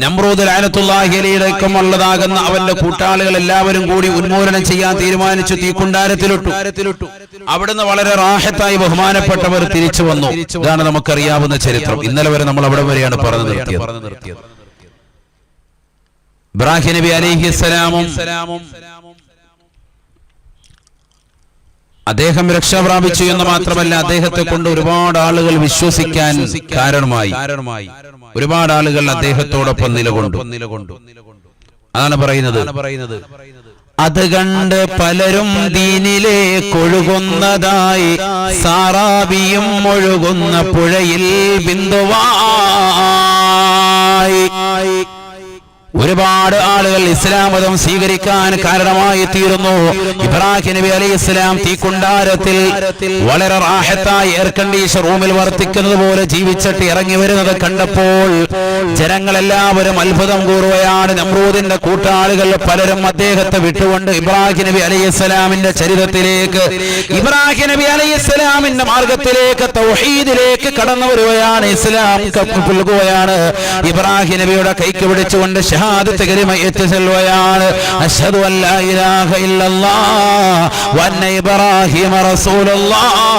നമ്രൂദ് ലഅനത്തുല്ലാഹി അലൈഹിക്കും ഉള്ളതാകുന്ന അവന്റെ കൂട്ടാളികൾ എല്ലാവരും കൂടി ഉന്മൂലനം ചെയ്യാൻ തീരുമാനിച്ചു. തീക്കുണ്ടാരത്തിലിട്ടു. അവിടുന്ന് വളരെ റാഹത്തായി ബഹുമാനപ്പെട്ടവർ തിരിച്ചു വന്നു. ഇതാണ് നമുക്കറിയാവുന്ന ചരിത്രം. ഇന്നലെ വരെ നമ്മൾ അവിടെ വരെയാണ് പറഞ്ഞു നിർത്തിയത്. ഇബ്രാഹിം നബി അലൈഹിസ്സലാമും അദ്ദേഹം രക്ഷ പ്രാപിച്ചു എന്ന് മാത്രമല്ല, അദ്ദേഹത്തെ കൊണ്ട് ഒരുപാട് ആളുകൾ വിശ്വസിക്കാൻ കാരണമായി. ഒരുപാട് ആളുകൾ അദ്ദേഹത്തോടൊപ്പം നിലകൊണ്ടു. അതാണ് പറയുന്നത്, അത് കണ്ട് പലരും ദീനിലേക്ക് ഒഴുകുന്നതായി, സാറാബിയും ഒഴുകുന്ന പുഴയിൽ ബിന്ദുവായി. ഒരുപാട് ആളുകൾ ഇസ്ലാം മതം സ്വീകരിക്കാൻ കാരണമായി തീർന്നു. ഇബ്രാഹിം നബി അലൈഹിസ്സലാം തീക്കുണ്ടാരത്തിൽ വളരെ റാഹത്തായി എയർ കണ്ടീഷൻ റൂമിൽ വർത്തിക്കുന്നത് പോലെ ജീവിച്ചിട്ട് ഇറങ്ങി വരുന്നത് കണ്ടപ്പോൾ ജനങ്ങളെല്ലാവരും അത്ഭുതം കൂറുകയാണ്. നമ്രൂദിന്റെ കൂട്ടാളികൾ പലരും അദ്ദേഹത്തെ വിട്ടുകൊണ്ട് ഇബ്രാഹിം നബി അലൈഹിസ്സലാമിന്റെ ചരിത്രത്തിലേക്ക്, ഇബ്രാഹിം നബി അലൈഹിസ്സലാമിന്റെ മാർഗത്തിലേക്ക്, തൗഹീദിലേക്ക് കടന്നു വരുകയാണ്. ഇസ്ലാം പുൽകുകയാണ്. ഇബ്രാഹിം നബിയുടെ കൈക്ക് പിടിച്ചുകൊണ്ട് ഷഹാദത്ത് കലിമ എത്തിച്ചെല്ലുകയാണ്. അശ്ഹദു അല്ലാ ഇലാഹ ഇല്ലല്ലാഹ് വ അന്ന ഇബ്രാഹിമ റസൂലുള്ളാഹ്.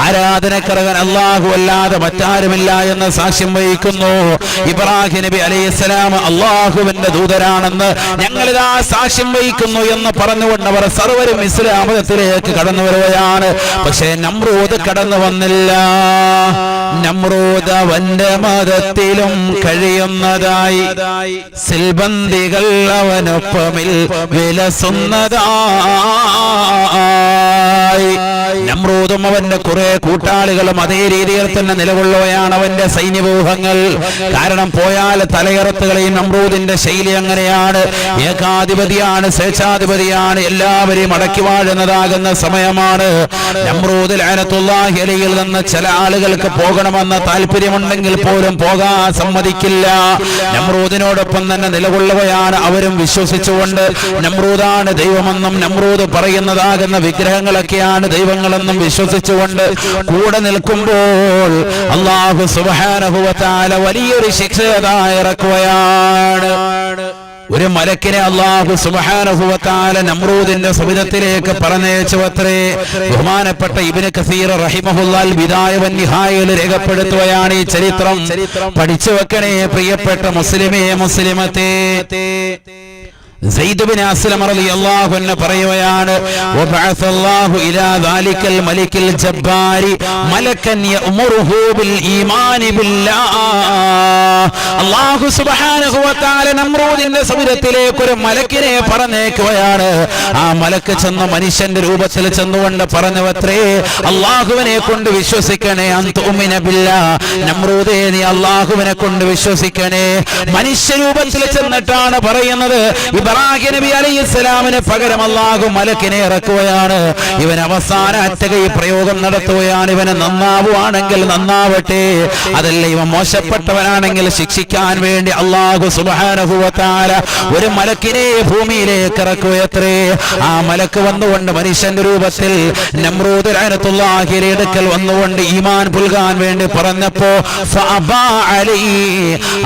ആരാധനക്കർഹൻ അല്ലാഹു അല്ലാതെ മറ്റാരുമില്ല എന്ന് സാക്ഷ്യം വഹിക്കുന്നു. ഇബ്രാഹിം നബി അലൈഹിസ്സലാം അല്ലാഹുവിന്റെ ദൂതരാണെന്ന് ഞങ്ങളിതാ സാക്ഷ്യം വഹിക്കുന്നു എന്ന് പറഞ്ഞുകൊണ്ട് അവർ സർവരും ഇസ്ലാം മതത്തിലേക്ക് കടന്നു വരികയാണ്. പക്ഷേ നമ്രൂദ് കടന്നു വന്നില്ല. നമ്രൂദ് അവന്റെ മതത്തിലും കഴിയുന്നതായി, സിൽബന്ദികൾ അവനൊപ്പമിൽ വിലസുന്നതായി. നമ്രൂദും അവന്റെ കുറെ കൂട്ടാളികളും അതേ രീതിയിൽ തന്നെ നിലകൊള്ളുകയാണ് അവന്റെ സൈന്യവ്യൂഹങ്ങൾ. കാരണം പോയാൽ തലയറത്തുകളെയും. നമ്രൂദിന്റെ ശൈലി അങ്ങനെയാണ്. ഏകാധിപതിയാണ്, സ്വേച്ഛാധിപതിയാണ്, എല്ലാവരെയും അടക്കി വാഴുന്നതാകുന്ന സമയമാണ്. നമ്രൂദ് ലഅനത്തുല്ലാഹി അലൈഹിൽ നിന്ന് ചില ആളുകൾക്ക് പോകണമെന്ന താല്പര്യമുണ്ടെങ്കിൽ പോലും പോകാൻ സമ്മതിക്കില്ല. നമ്രൂദിനോടൊപ്പം തന്നെ നിലകൊള്ളുകയാണ് അവരും വിശ്വസിച്ചുകൊണ്ട്. നമ്രൂദാണ് ദൈവമെന്നും നമ്രൂദ് പറയുന്നതാകുന്ന വിഗ്രഹങ്ങളൊക്കെയാണ് ദൈവങ്ങളെന്നും വിശ്വസിച്ചുകൊണ്ട് കൂടെ നിൽക്കുമ്പോൾ അല്ലാഹു സുബ്ഹാനഹു വ തആല വലിയൊരു ശിക്ഷ ഇറക്കുകയാണ്. ഒരു മലക്കിനെ അല്ലാഹു സുബ്ഹാനഹു വ തആല നമ്രൂദിന്റെ സവിധത്തിലേക്ക് പറഞ്ഞയച്ചുവത്രേ. ബഹുമാനപ്പെട്ട ഇബ്നു കസീർ റഹിമഹുല്ലാഹ് ബിദായ വൻ നിഹായയിൽ രേഖപ്പെടുത്തുകയാണ് ഈ ചരിത്രം. പഠിച്ചു വെക്കണേ പ്രിയപ്പെട്ട മുസ്ലിമേ മുസ്ലിമത്തേ. സയ്യിദ് ഇബ്നു അസ്ലം റളിയല്ലാഹു അൻഹു പറയുകയാണ്, വബഅസല്ലാഹു ഇലാ ദാലികൽ മലിക്കിൽ ജബ്ബാരി മലക്കൻ യഅ്മുറുഹു ബിൽ ഈമാനി ബില്ലാഹ്. അല്ലാഹു സുബ്ഹാനഹു വ തആല നമ്രൂദിന്റെ സമുദ്രത്തിലേക്ക് ഒരു മലക്കിനെ പറഞ്ഞേക്കുകയാണ്. ആ മലക്ക് ചെന്ന് മനുഷ്യന്റെ രൂപത്തിൽ ചെന്നുകൊണ്ട് പറഞ്ഞുവത്രേ, അല്ലാഹുവിനെ കൊണ്ട് വിശ്വസിക്കണേ. അൻതുമിന ബില്ലാഹ്, നമ്രൂദേ നീ അല്ലാഹുവിനെ കൊണ്ട് വിശ്വസിക്കണേ. മനുഷ്യ രൂപത്തിൽ ചെന്നിട്ടാണ് പറയുന്നത്. ഇബ്രാഹിം നബി അലൈഹിസ്സലാമിന് പകരം അല്ലാഹു മലക്കിനെ ഇറക്കുകയാണ്. ഇവൻ അവസാന അറ്റകൈ പ്രയോഗം നടത്തുകയാണ്. ഇവന് നന്നാവുകയാണെങ്കിൽ നന്നാവട്ടെ, അതല്ല ഇവൻ മോശപ്പെട്ടവനാണെങ്കിൽ ശിക്ഷിക്കാൻ വേണ്ടി അല്ലാഹു സുബ്ഹാനഹു വ തആല ഒരു മലക്കിനെ ഭൂമിയിലേക്ക് ഇറക്കുകയത്രേ. ആ മലക്ക് വന്നുകൊണ്ട് മനുഷ്യന്റെ രൂപത്തിൽ നമ്രൂദ് ലഅനത്തുല്ലാഹിയുടെ അടുക്കൽ വന്നുകൊണ്ട് ഈമാൻ പുൽകാൻ വേണ്ടി പറഞ്ഞപ്പോ ഫഅബാ അലൈഹി,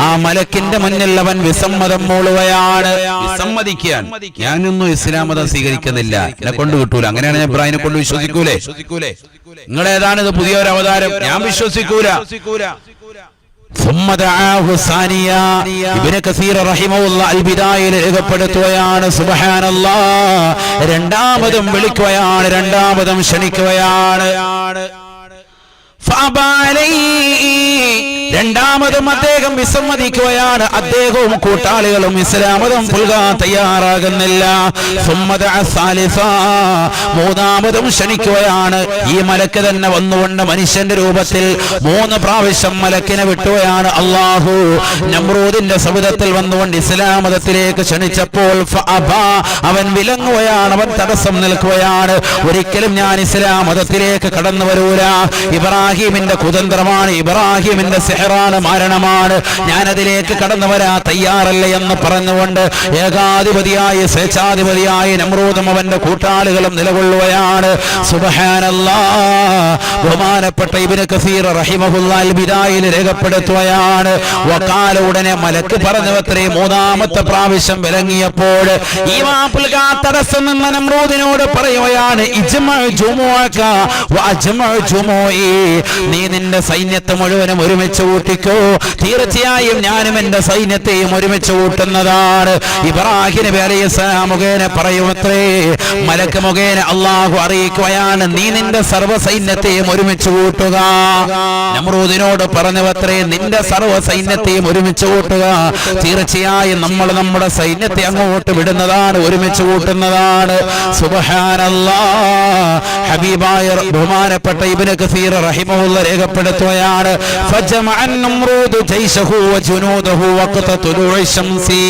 ആ മലക്കിന്റെ മുന്നിൽ അവൻ വിസമ്മതം മൂളുകയാണ്. സമ്മതിക്കാൻ ഞാനൊന്നും ഇസ്ലാം മതം സ്വീകരിക്കുന്നില്ല, എന്നെ കൊണ്ട് കിട്ടൂല. അങ്ങനെയാണ് ഞാൻ ഇബ്രാഹിമിനെ കൊണ്ട് വിശ്വസിക്കൂലേ? നിങ്ങളേതാണ് ഇത് പുതിയൊരു അവതാരം, ഞാൻ വിശ്വസിക്കൂല. ഇബ്നു കസീർ റഹിമഹുല്ലാഹ് അൽ ബിദായയിൽ രേഖപ്പെടുത്തുകയാണ്. സുബ്ഹാനല്ലാഹ്, രണ്ടാമതും വിളിക്കുകയാണ്, രണ്ടാമതും ക്ഷണിക്കുകയാണ്. രണ്ടാമതും അദ്ദേഹം വിസമ്മതിക്കുകയാണ്. അദ്ദേഹവും കൂട്ടാളികളും ഇസ്ലാമതം പുൽകാൻ തയ്യാറാകുന്നില്ല. മൂന്നാമതും ക്ഷണിക്കുകയാണ്. ഈ മലക്ക് തന്നെ വന്നുകൊണ്ട് മനുഷ്യന്റെ രൂപത്തിൽ 3 പ്രാവശ്യം മലക്കിനെ വിട്ടുകയാണ് അല്ലാഹു. നമ്രൂദിന്റെ സമുദ്രത്തിൽ വന്നുകൊണ്ട് ഇസ്ലാമതത്തിലേക്ക് ക്ഷണിച്ചപ്പോൾ അവൻ വിലങ്ങുകയാണ്, അവൻ തടസ്സം നിൽക്കുകയാണ്. ഒരിക്കലും ഞാൻ ഇസ്ലാം മതത്തിലേക്ക് കടന്നു വരൂല. ഇബ്രാഹിമിന്റെ കുതന്ത്രമാണ്, ഇബ്രാഹിമിന്റെ സിഹറാണ്, മരണമാണ്, ഞാനതിലേക്ക് കടന്നു വരാൻ തയ്യാറല്ല എന്ന് പറഞ്ഞുകൊണ്ട് ഏകാധിപതിയായി സ്വേച്ഛാധിപതിയായി നമ്രൂദും അവന്റെ കൂട്ടാളികളും നിലകൊള്ളുകയാണ്. സുബ്ഹാനല്ലാഹ്, ബഹുമാനപ്പെട്ട ഇബ്നു കസീർ റഹിമഹുല്ലാഹ് അൽ ബിദായയിൽ രേഖപ്പെടുത്തുകയാണ്. വഖാല, ഉടനെ മലക്ക് പറഞ്ഞുവത്രേ, മൂന്നാമത്തെ പ്രാവശ്യം വിലങ്ങിയപ്പോൾ ഈമാൻ പുൽകാൻ തടസ്സം നിന്ന നമ്രൂദിനോട് പറയുകയാണ്, ഇജ്മഉ ജുമുഅക വഅജ്മഉ ജുമുഇ, നീ നിന്റെ സൈന്യത്തെ മുഴുവനും ഒരുമിച്ച് കൂട്ടിക്കോ, തീർച്ചയായും ഞാനും എന്റെ സൈന്യത്തെയും ഒരുമിച്ച് കൂട്ടുന്നതാണ്. ഇബ്രാഹിം നബി അലൈഹിസ്സലാം മുഖേന പറയുമത്രേ, മലക്ക് മുഖേന അല്ലാഹു അറിയിക്കുകയാണ്, നീ നിന്റെ സർവ്വ സൈന്യത്തെയും ഒരുമിച്ച് കൂട്ടുക. നമ്രൂദിനോട് പറഞ്ഞുവത്രേ, നിന്റെ സർവ്വ സൈന്യത്തെയും ഒരുമിച്ച് കൂട്ടുക, തീർച്ചയായും നമ്മൾ നമ്മുടെ സൈന്യത്തെ അങ്ങോട്ട് വിടുന്നതാണ്, ഒരുമിച്ച് കൂട്ടുന്നതാണ്. സുബ്ഹാനല്ലാഹ്, ഹബീബായ ബഹുമാനപ്പെട്ട ഇബ്നു കസീർ റഹിമഹുല്ലാഹ് രേഖപ്പെടുത്തുകയാണ്, ഫജമഅൻ നമ്രൂദ് ജൈശഹു വജുനൂദഹു വഖത തുലൂഇ ശംസി,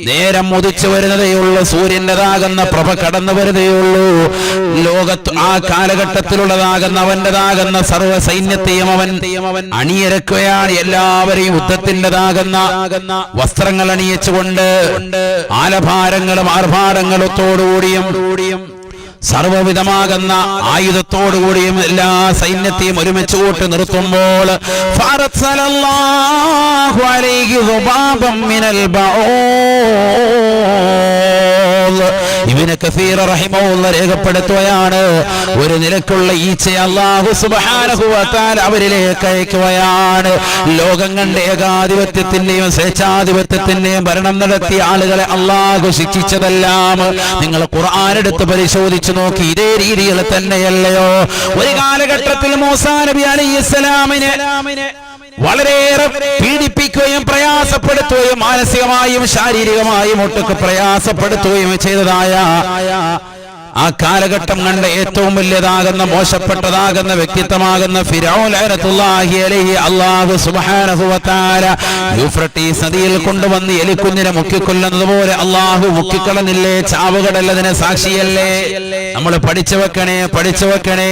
നേരം ഉദിച്ചു വരുന്നതേയുള്ളൂ, സൂര്യന്റേതാകുന്ന പ്രഭ കടന്നു വരുന്നതേയുള്ളൂ. ലോകത്ത് ആ കാലഘട്ടത്തിലുള്ളതാകുന്ന അവന്റേതാകുന്ന സർവ്വ സൈന്യത്തെയും അവൻ അണിയിരക്കുകയാണ്. എല്ലാവരെയും യുദ്ധത്തിൻ്റെതാകുന്ന വസ്ത്രങ്ങൾ അണിയിച്ചുകൊണ്ട് ആലഭാരങ്ങളും ആർഭാടങ്ങളത്തോടുകൂടിയും സർവവിധമാകുന്ന ആയുധത്തോടുകൂടിയും എല്ലാ സൈന്യത്തെയും ഒരുമിച്ച് കൂട്ടി നിർത്തുമ്പോൾ ഫഅർസലല്ലാഹു അലൈഹി ദുബാബൻ മിനൽ ബഊദ്, ഇബ്നു കസീർ റഹിമഹുല്ലാഹ് രേഖപ്പെടുത്തുകയാണ്, ഒരു നിലക്കുള്ള ഈച്ചയെ അല്ലാഹു സുബ്ഹാനഹു വ തആല അവരിലേക്ക് അയക്കുകയാണ്. ലോകം കണ്ട ഏകാധിപത്യത്തിന്റെയും സ്വേച്ഛാധിപത്യത്തിന്റെയും ഭരണം നടത്തിയ ആളുകളെ അല്ലാഹു ശിക്ഷിച്ചതെല്ലാം നിങ്ങൾ ഖുർആൻ എടുത്ത് പരിശോധിച്ചു നോക്കി ഇതേ രീതിയിൽ തന്നെയല്ലയോ? ഒരു കാലഘട്ടത്തിൽ മൂസാ നബി അലൈഹിസ്സലാമിനെ വളരെയേറെ പീഡിപ്പിക്കുകയും പ്രയാസപ്പെടുത്തുകയും മാനസികമായും ശാരീരികമായും ഒട്ടൊക്കെ പ്രയാസപ്പെടുത്തുകയും ചെയ്തതായ ആ കാലഘട്ടം കണ്ട ഏറ്റവും വലിയതാകുന്ന മോശപ്പെട്ടതാകുന്ന വ്യക്തിത്വമാകുന്ന ഫിർഔൻ ലഅനത്തുല്ലാഹി അലൈഹി അല്ലാഹു സുബ്ഹാനഹു വ തആല യൂഫ്രട്ടീസ് നദിയിൽ കൊണ്ടുവന്ന് എലിക്കുഞ്ഞിനെ മുക്കിക്കൊല്ലുന്നത് പോലെ അല്ലാഹു മുക്കിക്കളഞ്ഞില്ലേ? ചാവുകടല്ലതിന് സാക്ഷിയല്ലേ? നമ്മൾ പഠിച്ചു വെക്കണേ.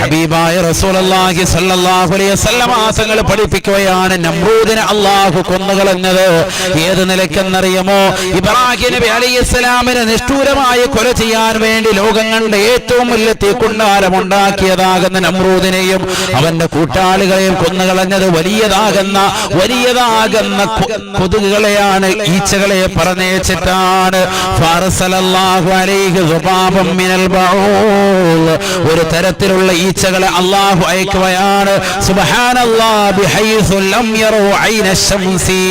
ഹബീബായ റസൂലുള്ളാഹി സ്വല്ലല്ലാഹു അലൈഹി വസല്ലം തങ്ങൾ പഠിപ്പിക്കുകയാണ്, നമ്രൂദിനെ അല്ലാഹു കൊന്നുകളഞ്ഞത് ഏത് നിലയ്ക്കെന്നറിയുമോ? ഇബ്രാഹിം നബി അലൈഹിസ്സലാമിനെ നിഷ്ഠൂരമായി കൊല ചെയ്യാൻ വേണ്ടി ലോകം കണ്ട ഏറ്റവും വലിയ തീക്കുണ്ടാരം ഉണ്ടാക്കിയതാകുന്ന നമ്രൂദിനെയും അവന്റെ കൂട്ടാളികളെയും കൊന്നുകളഞ്ഞത് വലിയതാകുന്ന കൊതുകുകളെയാണ്, ഈച്ചകളെ പറഞ്ഞേച്ചിട്ടാണ്. ഫർസലല്ലാഹു അലൈഹി സുബാബം മിനൽ ബഊദ്, ഒരു തരത്തിലുള്ള ഈച്ചകളെ അല്ലാഹു അയക്കുകയാണ്. സുബ്ഹാനല്ലാഹ് ബിഹൈസു ലം യറൂ ഐന ശംസി,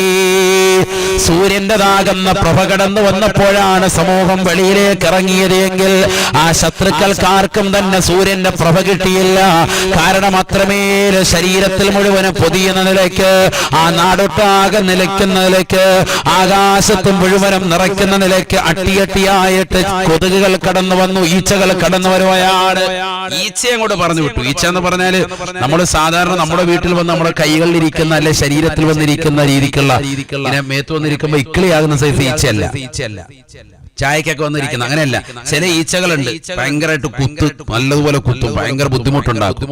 സൂര്യന്റേതാകുന്ന പ്രഭ കടന്നു വന്നപ്പോഴാണ് സമൂഹം വെളിയിലേക്ക് ഇറങ്ങിയത് എങ്കിൽ ആ ശത്രുക്കൾക്കാർക്കും തന്നെ സൂര്യന്റെ പ്രഭ കിട്ടിയില്ല. കാരണം അത്രമേൽ ശരീരത്തിൽ മുഴുവനും പൊതിയുന്ന നിലയ്ക്ക്, ആ നാടൊട്ടാകെ നിലയ്ക്കുന്ന നിലയ്ക്ക്, ആകാശത്തും മുഴുവനും നിറയ്ക്കുന്ന നിലയ്ക്ക് അട്ടിയട്ടിയായിട്ട് കൊതുകുകൾ കടന്നു വന്നു, ഈച്ചകൾ കടന്നു വരുകയാണ്. ഈച്ചയെ അങ്ങോട്ട് പറഞ്ഞു വിട്ടു. ഈച്ച എന്ന് പറഞ്ഞാല് നമ്മൾ സാധാരണ നമ്മുടെ വീട്ടിൽ വന്ന് നമ്മുടെ കൈകളിൽ ഇരിക്കുന്ന അല്ലെ ശരീരത്തിൽ വന്നിരിക്കുന്ന രീതിക്കുള്ള ഇങ്ങനെ മേത്ത് വന്നിരിക്കുമ്പോ ഇക്കിളിയാകുന്ന സൈസ് ഈച്ചയല്ല. ചായക്കൊക്കെ വന്നിരിക്കുന്ന അങ്ങനെയല്ല. ചില ഈച്ചകളുണ്ട് ഭയങ്കരമായിട്ട് നല്ലതുപോലെ കുത്തും, ഭയങ്കര ബുദ്ധിമുട്ടുണ്ടാക്കും.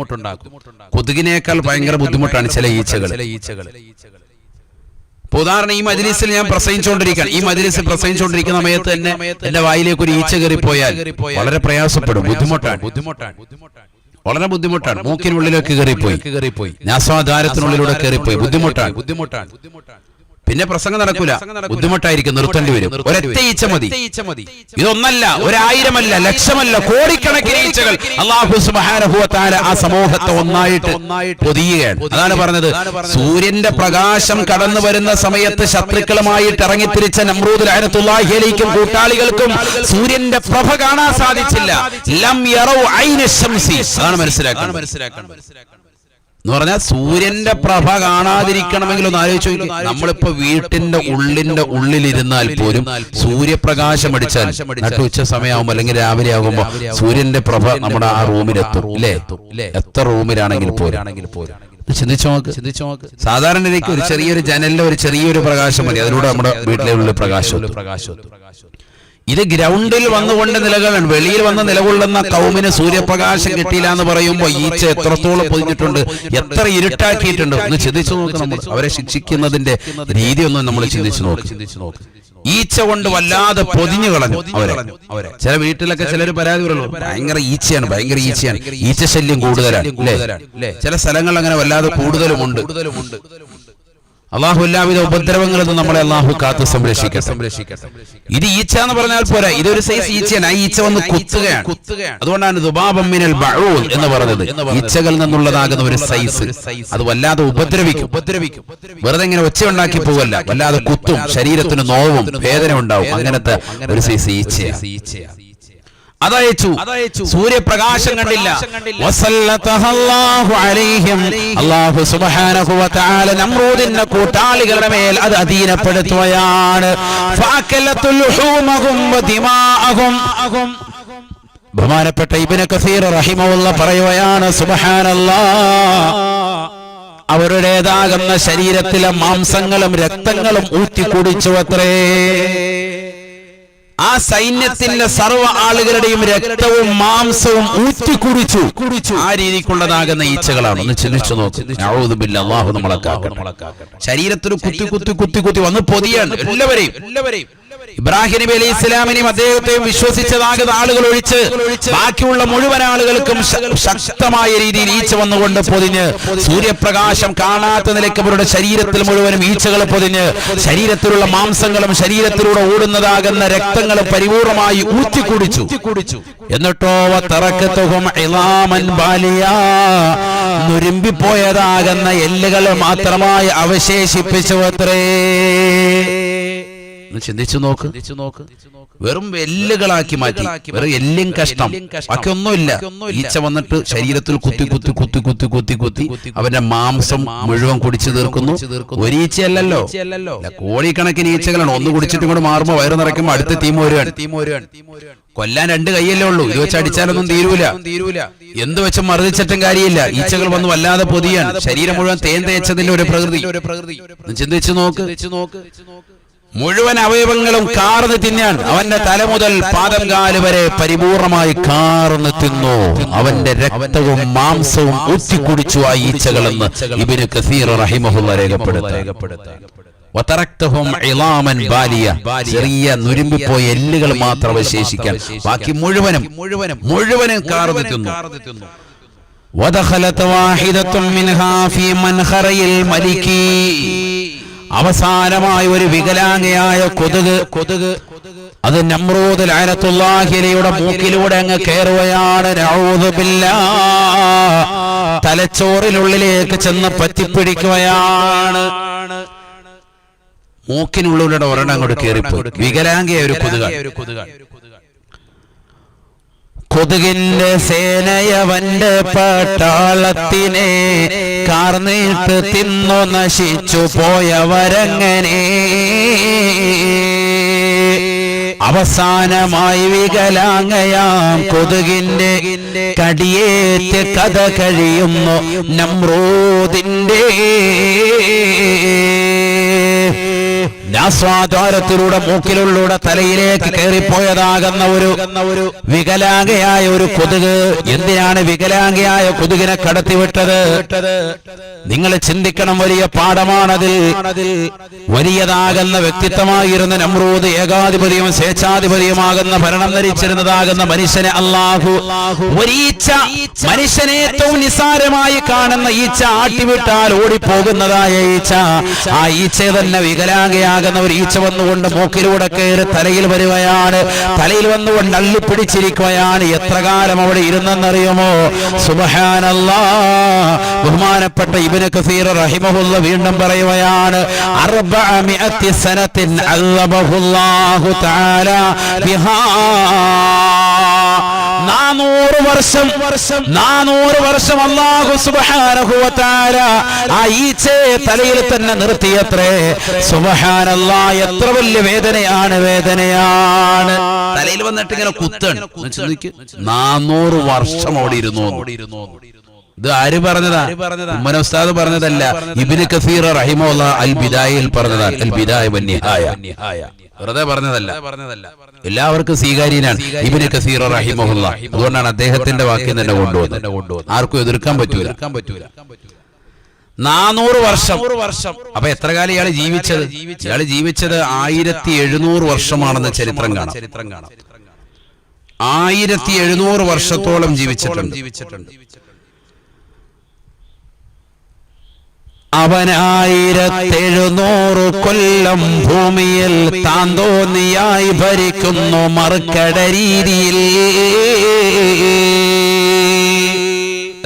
കൊതുകിനേക്കാൾ ഭയങ്കര ബുദ്ധിമുട്ടാണ് ചില ഈച്ചകൾ. ഉദാഹരണം, ഈ മജ്‌ലിസിൽ ഞാൻ പ്രസംഗിച്ചുകൊണ്ടിരിക്കുകയാണ്. ഈ മജ്‌ലിസിൽ പ്രസംഗിച്ചുകൊണ്ടിരിക്കുന്ന സമയത്ത് തന്നെ എന്റെ വായിലേക്ക് ഒരു ഈച്ച കയറിപ്പോയാൽ വളരെ പ്രയാസപ്പെടും, വളരെ ബുദ്ധിമുട്ടാണ്. മൂക്കിനുള്ളിലേക്ക് കയറിപ്പോയി, നാസാദ്വാരത്തിനുള്ളിലൂടെ കയറിപ്പോയി, ബുദ്ധിമുട്ടാണ്. പിന്നെ പ്രസംഗം നടക്കൂല, ബുദ്ധിമുട്ടായിരിക്കും, നിർത്തേണ്ടി വരും. ഒരൊറ്റ ഈച്ച മതി. ഇതൊന്നല്ല, 1000 ലക്ഷമല്ല, കോടിക്കണക്കിന് ഈച്ചകൾ അല്ലാഹു സുബ്ഹാനഹു വ തആല ആ സമൂഹത്തെ ഒന്നായിട്ട് പൊതിയുകയാണ്. അതാണ് പറഞ്ഞത്, സൂര്യന്റെ പ്രകാശം കടന്നു വരുന്ന സമയത്ത് ശത്രുക്കളുമായിട്ട് ഇറങ്ങിത്തിരിച്ച നമ്രൂദ് ലഅനത്തുല്ലാഹി അലൈഹിക്കും കൂട്ടാളികൾക്കും സൂര്യന്റെ പ്രഭ കാണാൻ സാധിച്ചില്ല. ലം യറൗ ഐന ശംസി, അതാണ് മനസ്സിലാക്കണം എന്ന് പറഞ്ഞാൽ സൂര്യന്റെ പ്രഭ കാണാതിരിക്കണമെങ്കിൽ ഒന്ന് ആലോചിച്ച് നോക്കി. നമ്മളിപ്പോ വീട്ടിന്റെ ഉള്ളിലിരുന്നാൽ പോലും സൂര്യപ്രകാശം അടിച്ചാൽ നട്ടുച്ച സമയമാകുമ്പോ അല്ലെങ്കിൽ രാവിലെ ആകുമ്പോ സൂര്യന്റെ പ്രഭ നമ്മുടെ ആ റൂമിലെത്തും, അല്ലേ? എത്ര റൂമിലാണെങ്കിൽ പോലും ചിന്തിച്ചു നോക്ക്. സാധാരണ രീതിക്ക് ഒരു ചെറിയൊരു ജനലിലെ ഒരു ചെറിയൊരു പ്രകാശം മതി, അതിലൂടെ നമ്മുടെ വീട്ടിലെ ഉള്ളിൽ പ്രകാശം. ഇത് ഗ്രൗണ്ടിൽ വന്നുകൊണ്ട് നിലകൊള്ളും. വെളിയിൽ വന്ന് നിലകൊള്ളുന്ന കൗമിന് സൂര്യപ്രകാശം കിട്ടിയില്ല എന്ന് പറയുമ്പോൾ ഈച്ച എത്രത്തോളം പൊതിഞ്ഞിട്ടുണ്ട്, എത്ര ഇരുട്ടാക്കിയിട്ടുണ്ട് ഒന്ന് ചിന്തിച്ചു നോക്ക്. നമ്മൾ അവരെ ശിക്ഷിക്കുന്നതിന്റെ രീതി ഒന്നും നമ്മൾ ചിന്തിച്ചു നോക്ക്. ഈച്ച കൊണ്ട് വല്ലാതെ പൊതിഞ്ഞു കളഞ്ഞു അവരെ. ചില വീട്ടിലൊക്കെ ചിലർ പരാതി പറയുള്ളൂ, ഭയങ്കര ഈച്ചയാണ്, ഈച്ച ശല്യം കൂടുതലാണ്, അല്ലേ? ചില സ്ഥലങ്ങൾ അങ്ങനെ വല്ലാതെ കൂടുതലുമുണ്ട്. അള്ളാഹു എല്ലാവിധ ഉപദ്രവങ്ങളിൽ നിന്ന് നമ്മളെ അള്ളാഹു കാത്ത് സംരക്ഷിക്കട്ടെ. ഇത് ഈച്ച എന്ന് പറഞ്ഞാൽ പോരാ, ഇതൊരു സൈസ് ഈച്ചയാണ്. ആ ഈച്ച വന്ന് കുത്തുകയാണ്. അതുകൊണ്ടാണ് ദുബാബം മിനൽ ബഊദ് എന്ന് പറഞ്ഞത്. ഈച്ചകളിൽ നിന്നുള്ളതാകുന്ന ഒരു സൈസ്, അത് വല്ലാതെ ഉപദ്രവിക്കും. വെറുതെ ഇങ്ങനെ ഒച്ച ഉണ്ടാക്കി പോവല്ല, വല്ലാതെ കുത്തും, ശരീരത്തിന് നോവും വേദന ഉണ്ടാവും. അങ്ങനത്തെ ഒരു സൈസ് ഈച്ചയാണ്. അതയച്ചു, സൂര്യപ്രകാശം കണ്ടില്ല. അല്ലാഹു സുബ്ഹാനഹു വ തആല നമ്രൂദിന്റെ കൂട്ടാളികളുടെ മേൽ അത് അധീനപ്പെടുത്തുകയാണ്. ബഹുമാനപ്പെട്ട ഇബ്നു കസീർ റഹിമഹുല്ലാഹ് പറയുകയാണ്, സുബ്ഹാനല്ലാഹ്, അവരുടേതാകുന്ന ശരീരത്തിലെ മാംസങ്ങളും രക്തങ്ങളും ഊറ്റിക്കുടിച്ചു അത്രേ. ആ സൈന്യത്തിന്റെ സർവ്വ ആളുകളുടെയും രക്തവും മാംസവും ഊറ്റിക്കുടിച്ചു. ആ രീതിക്കുള്ളതാകുന്ന ഈച്ചകളാണ്. ഒന്ന് ചിന്തിച്ചു നോക്ക്. അഊദു ബില്ലാഹ്, അല്ലാഹു നമ്മളെ കാക്കട്ടെ. ശരീരത്തിൽ കുത്തി വന്ന് പൊതിയാണ് എല്ലാവരെയും. ഇബ്രാഹിം നബി അലൈഹി ഇസ്ലാമിനെയും അദ്ദേഹത്തെയും വിശ്വസിച്ചതാകുന്ന ആളുകൾ ഒഴിച്ച് ബാക്കിയുള്ള മുഴുവൻ ആളുകൾക്കും ശക്തമായ രീതിയിൽ ഈച്ച വന്നുകൊണ്ട് പൊതിഞ്ഞ് സൂര്യപ്രകാശം കാണാത്ത നിലയ്ക്ക് അവരുടെ ശരീരത്തിൽ മുഴുവനും ഈച്ചകൾ പൊതിഞ്ഞ് ശരീരത്തിലുള്ള മാംസങ്ങളും ശരീരത്തിലൂടെ ഓടുന്നതാകുന്ന രക്തങ്ങളും പരിപൂർണമായി ഊറ്റിക്കുടിച്ചു. എന്നിട്ടോ നുരുമ്പിപ്പോയതാകുന്ന എല്ലുകൾ മാത്രമായി അവശേഷിപ്പിച്ചു അത്രേ. ചിന്തിച്ചു നോക്ക്. വെറും എല്ലുകളാക്കി മാറ്റി. വെറും എല്ലും കഷ്ടം, ബാക്കിയൊന്നുമില്ല. ഈച്ച വന്നിട്ട് ശരീരത്തിൽ കുത്തി കുത്തി കുത്തി കുത്തി കുത്തി കുത്തി അവന്റെ മാംസം മുഴുവൻ കുടിച്ചു തീർക്കുന്നു. ഒരു ഈച്ചയല്ലല്ലോ, കോടിക്കണക്കിന് ഈച്ചകളാണ്. ഒന്ന് കുടിച്ചിട്ട് കൂടെ മാറുമ്പോ വയറ് നിറയ്ക്കുമ്പോ അടുത്ത തീം വരുവാണ്. കൊല്ലാൻ 2 കൈയല്ലേ ഉള്ളൂ. ഇത് വെച്ച് അടിച്ചാലൊന്നും തീരൂല. എന്ത് വെച്ചും മർദ്ദിച്ചിട്ടും കാര്യമില്ല. ഈച്ചകൾ വന്ന് വല്ലാതെ പൊതിയാണ്. ശരീരം മുഴുവൻ തേൻ തേച്ചതിന്റെ ഒരു പ്രകൃതി. ചിന്തിച്ചു നോക്ക്. മുഴുവൻ അവയവങ്ങളും കാർന്ന് തിന്നാൻ അവന്റെ തല മുതൽ പാദം കാല് വരെ പരിപൂർണമായി കാർന്ന് തിന്നു. അവന്റെ രക്തവും മാംസവും ഊറ്റിക്കുടിച്ചു ആ ഈച്ചകളെന്ന് ഇബ്നു കസീർ റഹിമഹുല്ലാഹ് രേഖപ്പെടുത്തുന്നു. ചെറിയ നുരുമ്പിപ്പോയ എല്ലുകൾ മാത്രം അവശേഷിക്കാൻ, ബാക്കി മുഴുവനും കാർന്ന് തിന്നു. അവസാനമായ ഒരു വികലാംഗയായ കൊതുക് അത് നമ്രൂദ് ലഅനത്തുല്ലാഹി അലൈഹിയുടെ മൂക്കിലൂടെ അങ്ങ് കയറുകയാണ്. നഊദു ബില്ലാഹ്. തലച്ചോറിനുള്ളിലേക്ക് ചെന്ന് പറ്റിപ്പിടിക്കുകയാണ്. മൂക്കിനുള്ളിലൂടെ ഒരെണ്ണം അങ്ങോട്ട് കയറിപ്പോയി. വികലാംഗയായ ഒരു കൊതുക്. കൊതുകിന്റെ സേനയവന്റെ പട്ടാളത്തിനെ കാർന്നിട്ട് തിന്നു നശിച്ചു പോയവരങ്ങനെ. അവസാനമായി വികലാംഗയാം കൊതുകിന്റെ കടിയേറ്റ് കഥ കഴിയുന്നു നമ്രൂദിന്റെ. നാസ്വാദ്വാരത്തിലൂടെ മൂക്കിലുള്ളൂടെ തലയിലേക്ക് കയറിപ്പോയതാകുന്ന ഒരു വികലാംഗയായ ഒരു കൊതുക്. എന്തിനാണ് വികലാംഗയായ കൊതുകിനെ കടത്തിവിട്ടത്? നിങ്ങൾ ചിന്തിക്കണം. വലിയ പാഠമാണതിൽ. വലിയതാകുന്ന വ്യക്തിത്വമായിരുന്ന നമ്രൂദ് ഏകാധിപതിയും സ്വേച്ഛാധിപതിയുമാകുന്ന ഭരണം ധരിച്ചിരുന്നതാകുന്ന മനുഷ്യനെ അല്ലാഹു ഒരീച്ച, മനുഷ്യനെ ഏറ്റവും നിസ്സാരമായി കാണുന്ന ഈച്ച, ആട്ടിവിട്ടാൽ ഓടിപ്പോകുന്നതായ ഈച്ച, ആ ഈച്ച തന്നെ വികലാംഗയാകുന്ന ഒരു ഈച്ച വന്നുകൊണ്ട് മൂക്കിലൂടെ കയറി തലയിൽ വരികയാണ്. തലയിൽ വന്നുകൊണ്ട് അള്ളിപ്പിടിച്ചിരിക്കുകയാണ്. എത്ര കാലം അവിടെ ഇരുന്നെന്നറിയുമോ? സുബ്ഹാനല്ലാഹ്. ബഹുമാനപ്പെട്ട ഇബ്നു കസീർ റഹിമഹുല്ലാഹ് വീണ്ടും പറയുകയാണ്, 400 സനത്തിൻ അല്ലബഹുല്ലാഹു തആല ബിഹാ. 400 വർഷം അല്ലാഹു സുബ്ഹാനഹു വ തആല ആ ഈച്ചയെ തലയിൽ തന്നെ നിർത്തിയത്രേ. സുബ്ഹാനല്ലാഹ്. എത്ര വലിയ വേദനയാണ്. തലയിൽ വന്നിട്ട് ഇങ്ങനെ കുത്താണ്. 400 വർഷം അവിടെ ഇരുന്നു. ഇത് ആര് പറഞ്ഞതാ? ഉമ്മൻ ഉസ്താദ് പറഞ്ഞതല്ല. ഇബ്നു കസീർ റഹിമഹുല്ലാഹ് അൽ ബിദായയിൽ പറഞ്ഞതാണ്. അൽ ബിദായ വൻ നിഹായ വെറുതെ പറഞ്ഞതല്ല. എല്ലാവർക്കും സ്വീകാര്യനാണ് ഇബ്നു കസീർ റഹിമഹുല്ലാഹ്. അതുകൊണ്ടാണ് അദ്ദേഹത്തിന്റെ വാക്യം തന്നെ കൊണ്ടുവന്നത്. ആർക്കും എതിർക്കാൻ പറ്റൂല. 400 വർഷം. അപ്പൊ എത്ര കാലം ഇയാൾ ജീവിച്ചത്? ഇയാൾ ജീവിച്ചത് 1700 വർഷമാണെന്ന് ചരിത്രം കാണാം. 1700 വർഷത്തോളം ജീവിച്ചിട്ടുണ്ട്. അവൻ 1700 കൊല്ലം ഭൂമിയിൽ താൻ തോന്നിയായി ഭരിക്കുന്നു മറുകട രീതിയിൽ.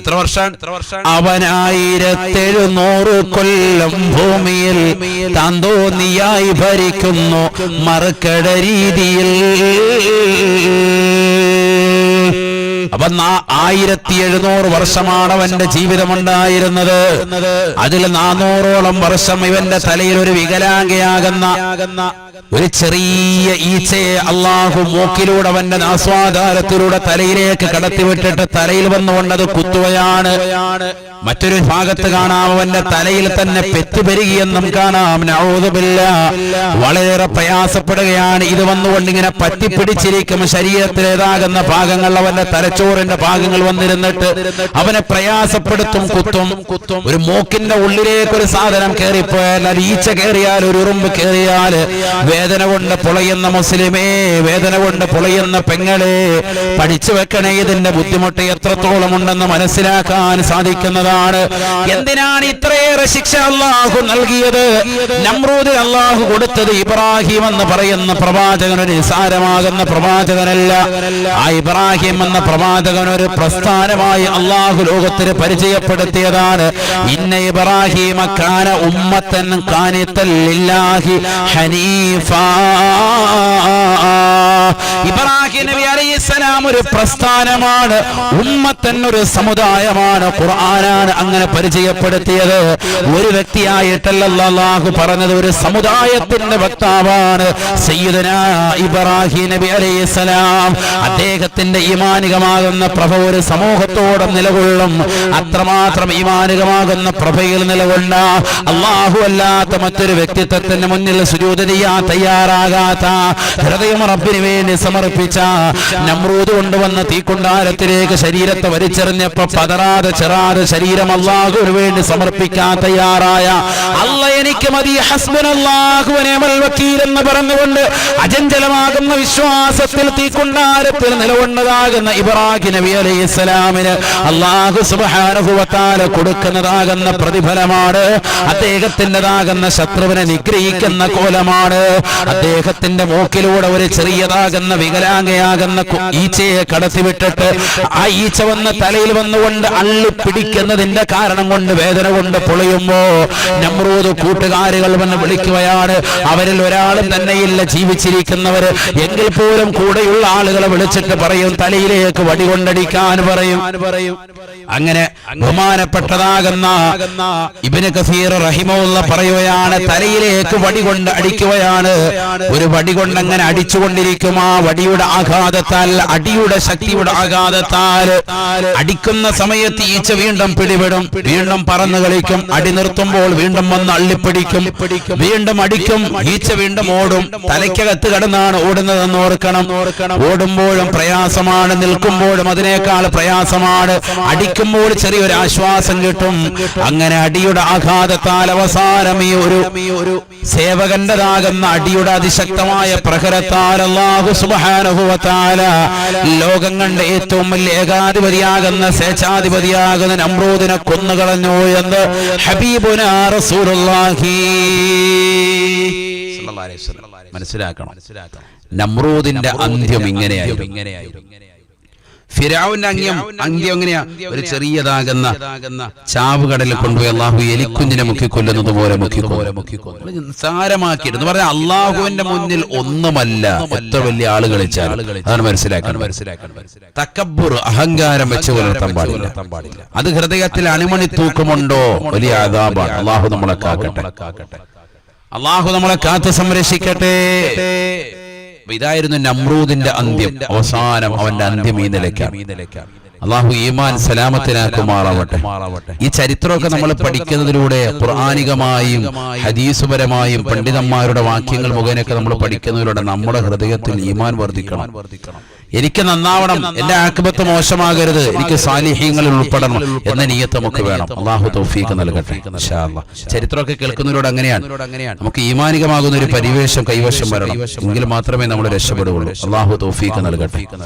എത്ര വർഷം? അവൻ 1700 കൊല്ലം ഭൂമിയിൽ താൻ തോന്നിയായി ഭരിക്കുന്നു മറുകട രീതിയിൽ. അപ്പൊ 1700 വർഷമാണ് അവന്റെ ജീവിതമുണ്ടായിരുന്നത്. അതിൽ 400ഓളം വർഷം ഇവന്റെ തലയിൽ ഒരു വികലാംഗയാകുന്ന ഒരു ചെറിയ ഈച്ചയെ അള്ളാഹു മൂക്കിലൂടെ അവന്റെ ആസ്വാദാരത്തിലൂടെ തലയിലേക്ക് കടത്തിവിട്ടിട്ട് തലയിൽ വന്നുകൊണ്ടത് കുത്തുകയാണ്. മറ്റൊരു ഭാഗത്ത് കാണാം അവന്റെ തലയിൽ തന്നെ പെറ്റുപെരുകിയെന്നും കാണാം. നഊദു ബില്ലാഹ്. വളരെ പ്രയാസപ്പെടുകയാണ്. ഇത് വന്നുകൊണ്ട് ഇങ്ങനെ പറ്റിപ്പിടിച്ചിരിക്കും ശരീരത്തിലേതാകുന്ന ഭാഗങ്ങൾ, അവന്റെ തലച്ചോറിന്റെ ഭാഗങ്ങൾ വന്നിരുന്നിട്ട് അവനെ പ്രയാസപ്പെടുത്തും, കുത്തും. ഒരു മൂക്കിന്റെ ഉള്ളിലേക്ക് ഒരു സാധനം കയറിപ്പോയാൽ, ഒരു ഈച്ച കയറിയാൽ, ഒരു ഉറുമ്പ് കയറിയാൽ വേദന കൊണ്ട് പൊളയുന്ന മുസ്ലിമേ, വേദന കൊണ്ട് പൊളയുന്ന പെങ്ങളെ, പഠിച്ചു വെക്കണേ. ഇതിന്റെ ബുദ്ധിമുട്ട് എത്രത്തോളം ഉണ്ടെന്ന് മനസ്സിലാക്കാൻ സാധിക്കുന്നതാണ്. എന്തിനാണ് ഇത്രയേറെ ശിക്ഷ അല്ലാഹു നൽകിയത്? നമ്രൂദിന് അല്ലാഹു കൊടുത്തത് ഇബ്രാഹിം എന്ന് പറയുന്ന പ്രവാചകൻ ഒരു നിസാരമാകുന്ന പ്രവാചകനല്ല. ആ ഇബ്രാഹിം എന്ന പ്രവാചകൻ ഒരു പ്രസ്ഥാനമായി അല്ലാഹു ലോകത്തിന് പരിചയപ്പെടുത്തിയതാണ്. ഇന്ന ഇബ്രാഹിമ കാന ഉമ്മത്തൻ ഖാനിതൻ ലില്ലാഹി ഹനീഫാ. ഇബ്രാഹിം നബി അലൈഹിസ്സലാം ഒരു പ്രസ്ഥാനമാണ്, ഉമ്മത്തൻ ഒരു സമുദായമാണ്. ഖുർആനാണ് അങ്ങനെ പരിചയപ്പെടുത്തിയത്. ഒരു വ്യക്തിയായിട്ടല്ല അല്ലാഹു പറഞ്ഞത്, ഒരു സമുദായത്തിന്റെ വക്താവാണ് സയ്യിദുനാ ഇബ്രാഹിം നബി അലൈഹിസ്സലാം. അദ്ദേഹത്തിന്റെ ഈമാനികമാകുന്ന പ്രഭ ഒരു സമൂഹത്തോടെ നിലകൊള്ളും. അത്രമാത്രം ഈമാനികമാകുന്ന പ്രഭയിൽ നിലകൊണ്ട, അല്ലാഹു അല്ലാത്ത മറ്റൊരു വ്യക്തിത്വത്തിന് മുന്നിൽ സുജൂദ് ചെയ്യാൻ തയ്യാറാകാത്ത, ഹൃദയം റബ്ബിന് വേണ്ടി സമർപ്പിച്ച, നമ്രൂദ് കൊണ്ടുവന്ന തീക്കുണ്ടാരത്തിലേക്ക് ശരീരത്തെ വലിച്ചെറിഞ്ഞപ്പോ പതറാതെ ചെറാതെ ശരീരം അല്ലാഹുവിന് വേണ്ടി സമർപ്പിക്കാൻ തയ്യാറായ, അല്ല എനിക്ക് മതി, ഹസ്ബുനല്ലാഹു വ നിഅമൽ വക്കീൽ എന്ന് പറഞ്ഞുകൊണ്ട് അചഞ്ചലമാകുന്ന വിശ്വാസത്തിൽ തീക്കുണ്ടാരത്തിൽ നിലകൊണ്ടതാകുന്ന ഇബ്രാഹിം നബി അലൈഹിസ്സലാമിന് അല്ലാഹു സുബ്ഹാനഹു വ തആല കൊടുക്കുന്നതാകുന്ന പ്രതിഫലമാണ്. അദ്ദേഹത്തിൻ്റെതാകുന്ന ശത്രുവിനെ നിഗ്രഹിക്കുന്ന കോലമാണ്. അദ്ദേഹത്തിന്റെ മൂക്കിലൂടെ ഒരു ചെറിയതാകുന്ന വികലാംഗയാകുന്ന ഈച്ചയെ കടത്തിവിട്ടിട്ട് ആ ഈച്ച വന്ന് തലയിൽ വന്നുകൊണ്ട് അള്ളി പിടിക്കുന്നതിന്റെ കാരണം കൊണ്ട് വേദന കൊണ്ട് പൊളിയുമ്പോ നമ്രൂദ് കൂട്ടുകാരികൾ വന്ന് വിളിക്കുകയാണ്. അവരിൽ ഒരാളും തന്നെയില്ല ജീവിച്ചിരിക്കുന്നവര്, എങ്കിൽ പോലും കൂടെയുള്ള ആളുകളെ വിളിച്ചിട്ട് പറയും, തലയിലേക്ക് വടി കൊണ്ടടിക്കാൻ പറയും. അങ്ങനെ ബഹുമാനപ്പെട്ടതാകുന്ന ഇബ്നു കസീർ റഹിമഹുല്ലാഹ് പറയുകയാണ്, തലയിലേക്ക് വടി കൊണ്ട് അടിക്കുകയാണ്. ഒരു വടി കൊണ്ട് അങ്ങനെ അടിച്ചുകൊണ്ടിരിക്കും. ആ വടിയുടെ ആഘാതത്താൽ, അടിയുടെ ശക്തിയുടെ ആഘാതത്താൽ അടിക്കുന്ന സമയത്ത് ഈച്ച വീണ്ടും പിടിപെടും, വീണ്ടും പറന്നു കളിക്കും. അടി നിർത്തുമ്പോൾ വീണ്ടും വന്ന് അള്ളിപ്പിടിക്കും, വീണ്ടും അടിക്കും. ഈച്ച വീണ്ടും ഓടും. തലയ്ക്കകത്ത് കിടന്നാണ് ഓടുന്നതെന്ന് ഓർക്കണം. ഓടുമ്പോഴും പ്രയാസമാണ്, നിൽക്കുമ്പോഴും അതിനേക്കാൾ പ്രയാസമാണ്. അടിക്കുമ്പോൾ ചെറിയൊരു ആശ്വാസം കിട്ടും. അങ്ങനെ അടിയുടെ ആഘാതത്താൽ അവസാനം ഈ ഒരു സേവകന്റെതാകുന്ന അടിയുടെ അതിശക്തമായ പ്രഹരത്താൽ അല്ലാഹു സുബ്ഹാനഹു വ തആല ലോകം കണ്ട ഏറ്റവും വലിയ ഏകാധിപതിയാകുന്ന സ്വേച്ഛാധിപതിയാകുന്ന നമ്രൂദിനെ കൊന്നുകളഞ്ഞു എന്ന് ഹബീബുനാ റസൂലുള്ളാഹി സ്വല്ലല്ലാഹു അലൈഹി വസല്ലം. മനസ്സിലാക്കണം, നമ്രൂദിന്റെ അന്ത്യം ഇങ്ങനെയായിരുന്നു. ഫിർഔന്റെ അന്ത്യം എങ്ങനെയാ? ഒരു ചെറിയതാകുന്ന ചാവുകടലിൽ കൊണ്ടുപോയി അല്ലാഹു എലിക്കുഞ്ഞിനെ മുക്കിക്കൊല്ലുന്നത് പോലെ നിസ്സാരമാക്കിയിരുന്നു. പറഞ്ഞാൽ അല്ലാഹുവിന്റെ മുന്നിൽ ഒന്നുമല്ല എത്ര വലിയ ആളുകൾ വെച്ചാൽ. അതാണ് മനസ്സിലാക്കണം. തക്കബ്ബുർ, അഹങ്കാരം വെച്ച് പുലർത്താൻ പാടില്ല. അത് ഹൃദയത്തിൽ അണിമണി തൂക്കമുണ്ടോ വലിയ അദാബാണ്. അല്ലാഹു നമ്മളെ കാക്കട്ടെ, അല്ലാഹു നമ്മളെ കാത്ത് സംരക്ഷിക്കട്ടെ. ഇതായിരുന്നു നമ്രൂദിന്റെ അന്ത്യം. അവസാനം അവന്റെ അന്ത്യം ഈ നിലയ്ക്കാണ്. അല്ലാഹു ഈമാൻ സലാമത്തിനാക്കുമാറാവട്ടെ. ഈ ചരിത്രമൊക്കെ നമ്മൾ പഠിക്കുന്നതിലൂടെ ഖുർആനികമായും ഹദീസുപരമായും പണ്ഡിതന്മാരുടെ വാക്യങ്ങൾ മുഖേനയൊക്കെ നമ്മൾ പഠിക്കുന്നതിലൂടെ നമ്മുടെ ഹൃദയത്തിൽ ഈമാൻ വർദ്ധിക്കണം. എനിക്ക് നന്നാവണം, എന്റെ ആഖിബത്ത് മോശമാകരുത്, എനിക്ക് സാലിഹീങ്ങളിൽ ഉൾപ്പെടണം എന്ന നിയ്യത്ത് നമുക്ക് വേണം. അല്ലാഹു തൗഫീഖ് നൽകട്ടെ ഇൻഷാ അല്ലാഹ്. ചരിത്രമൊക്കെ കേൾക്കുന്നതിലൂടെ അങ്ങനെയാണ് നമുക്ക് ഈമാനികമാകുന്ന ഒരു പരിവേഷം കൈവശം വരണം. എങ്കിൽ മാത്രമേ നമ്മൾ രക്ഷപ്പെടുകയുള്ളൂ. അല്ലാഹു തൗഫീഖ് നൽകട്ടെ.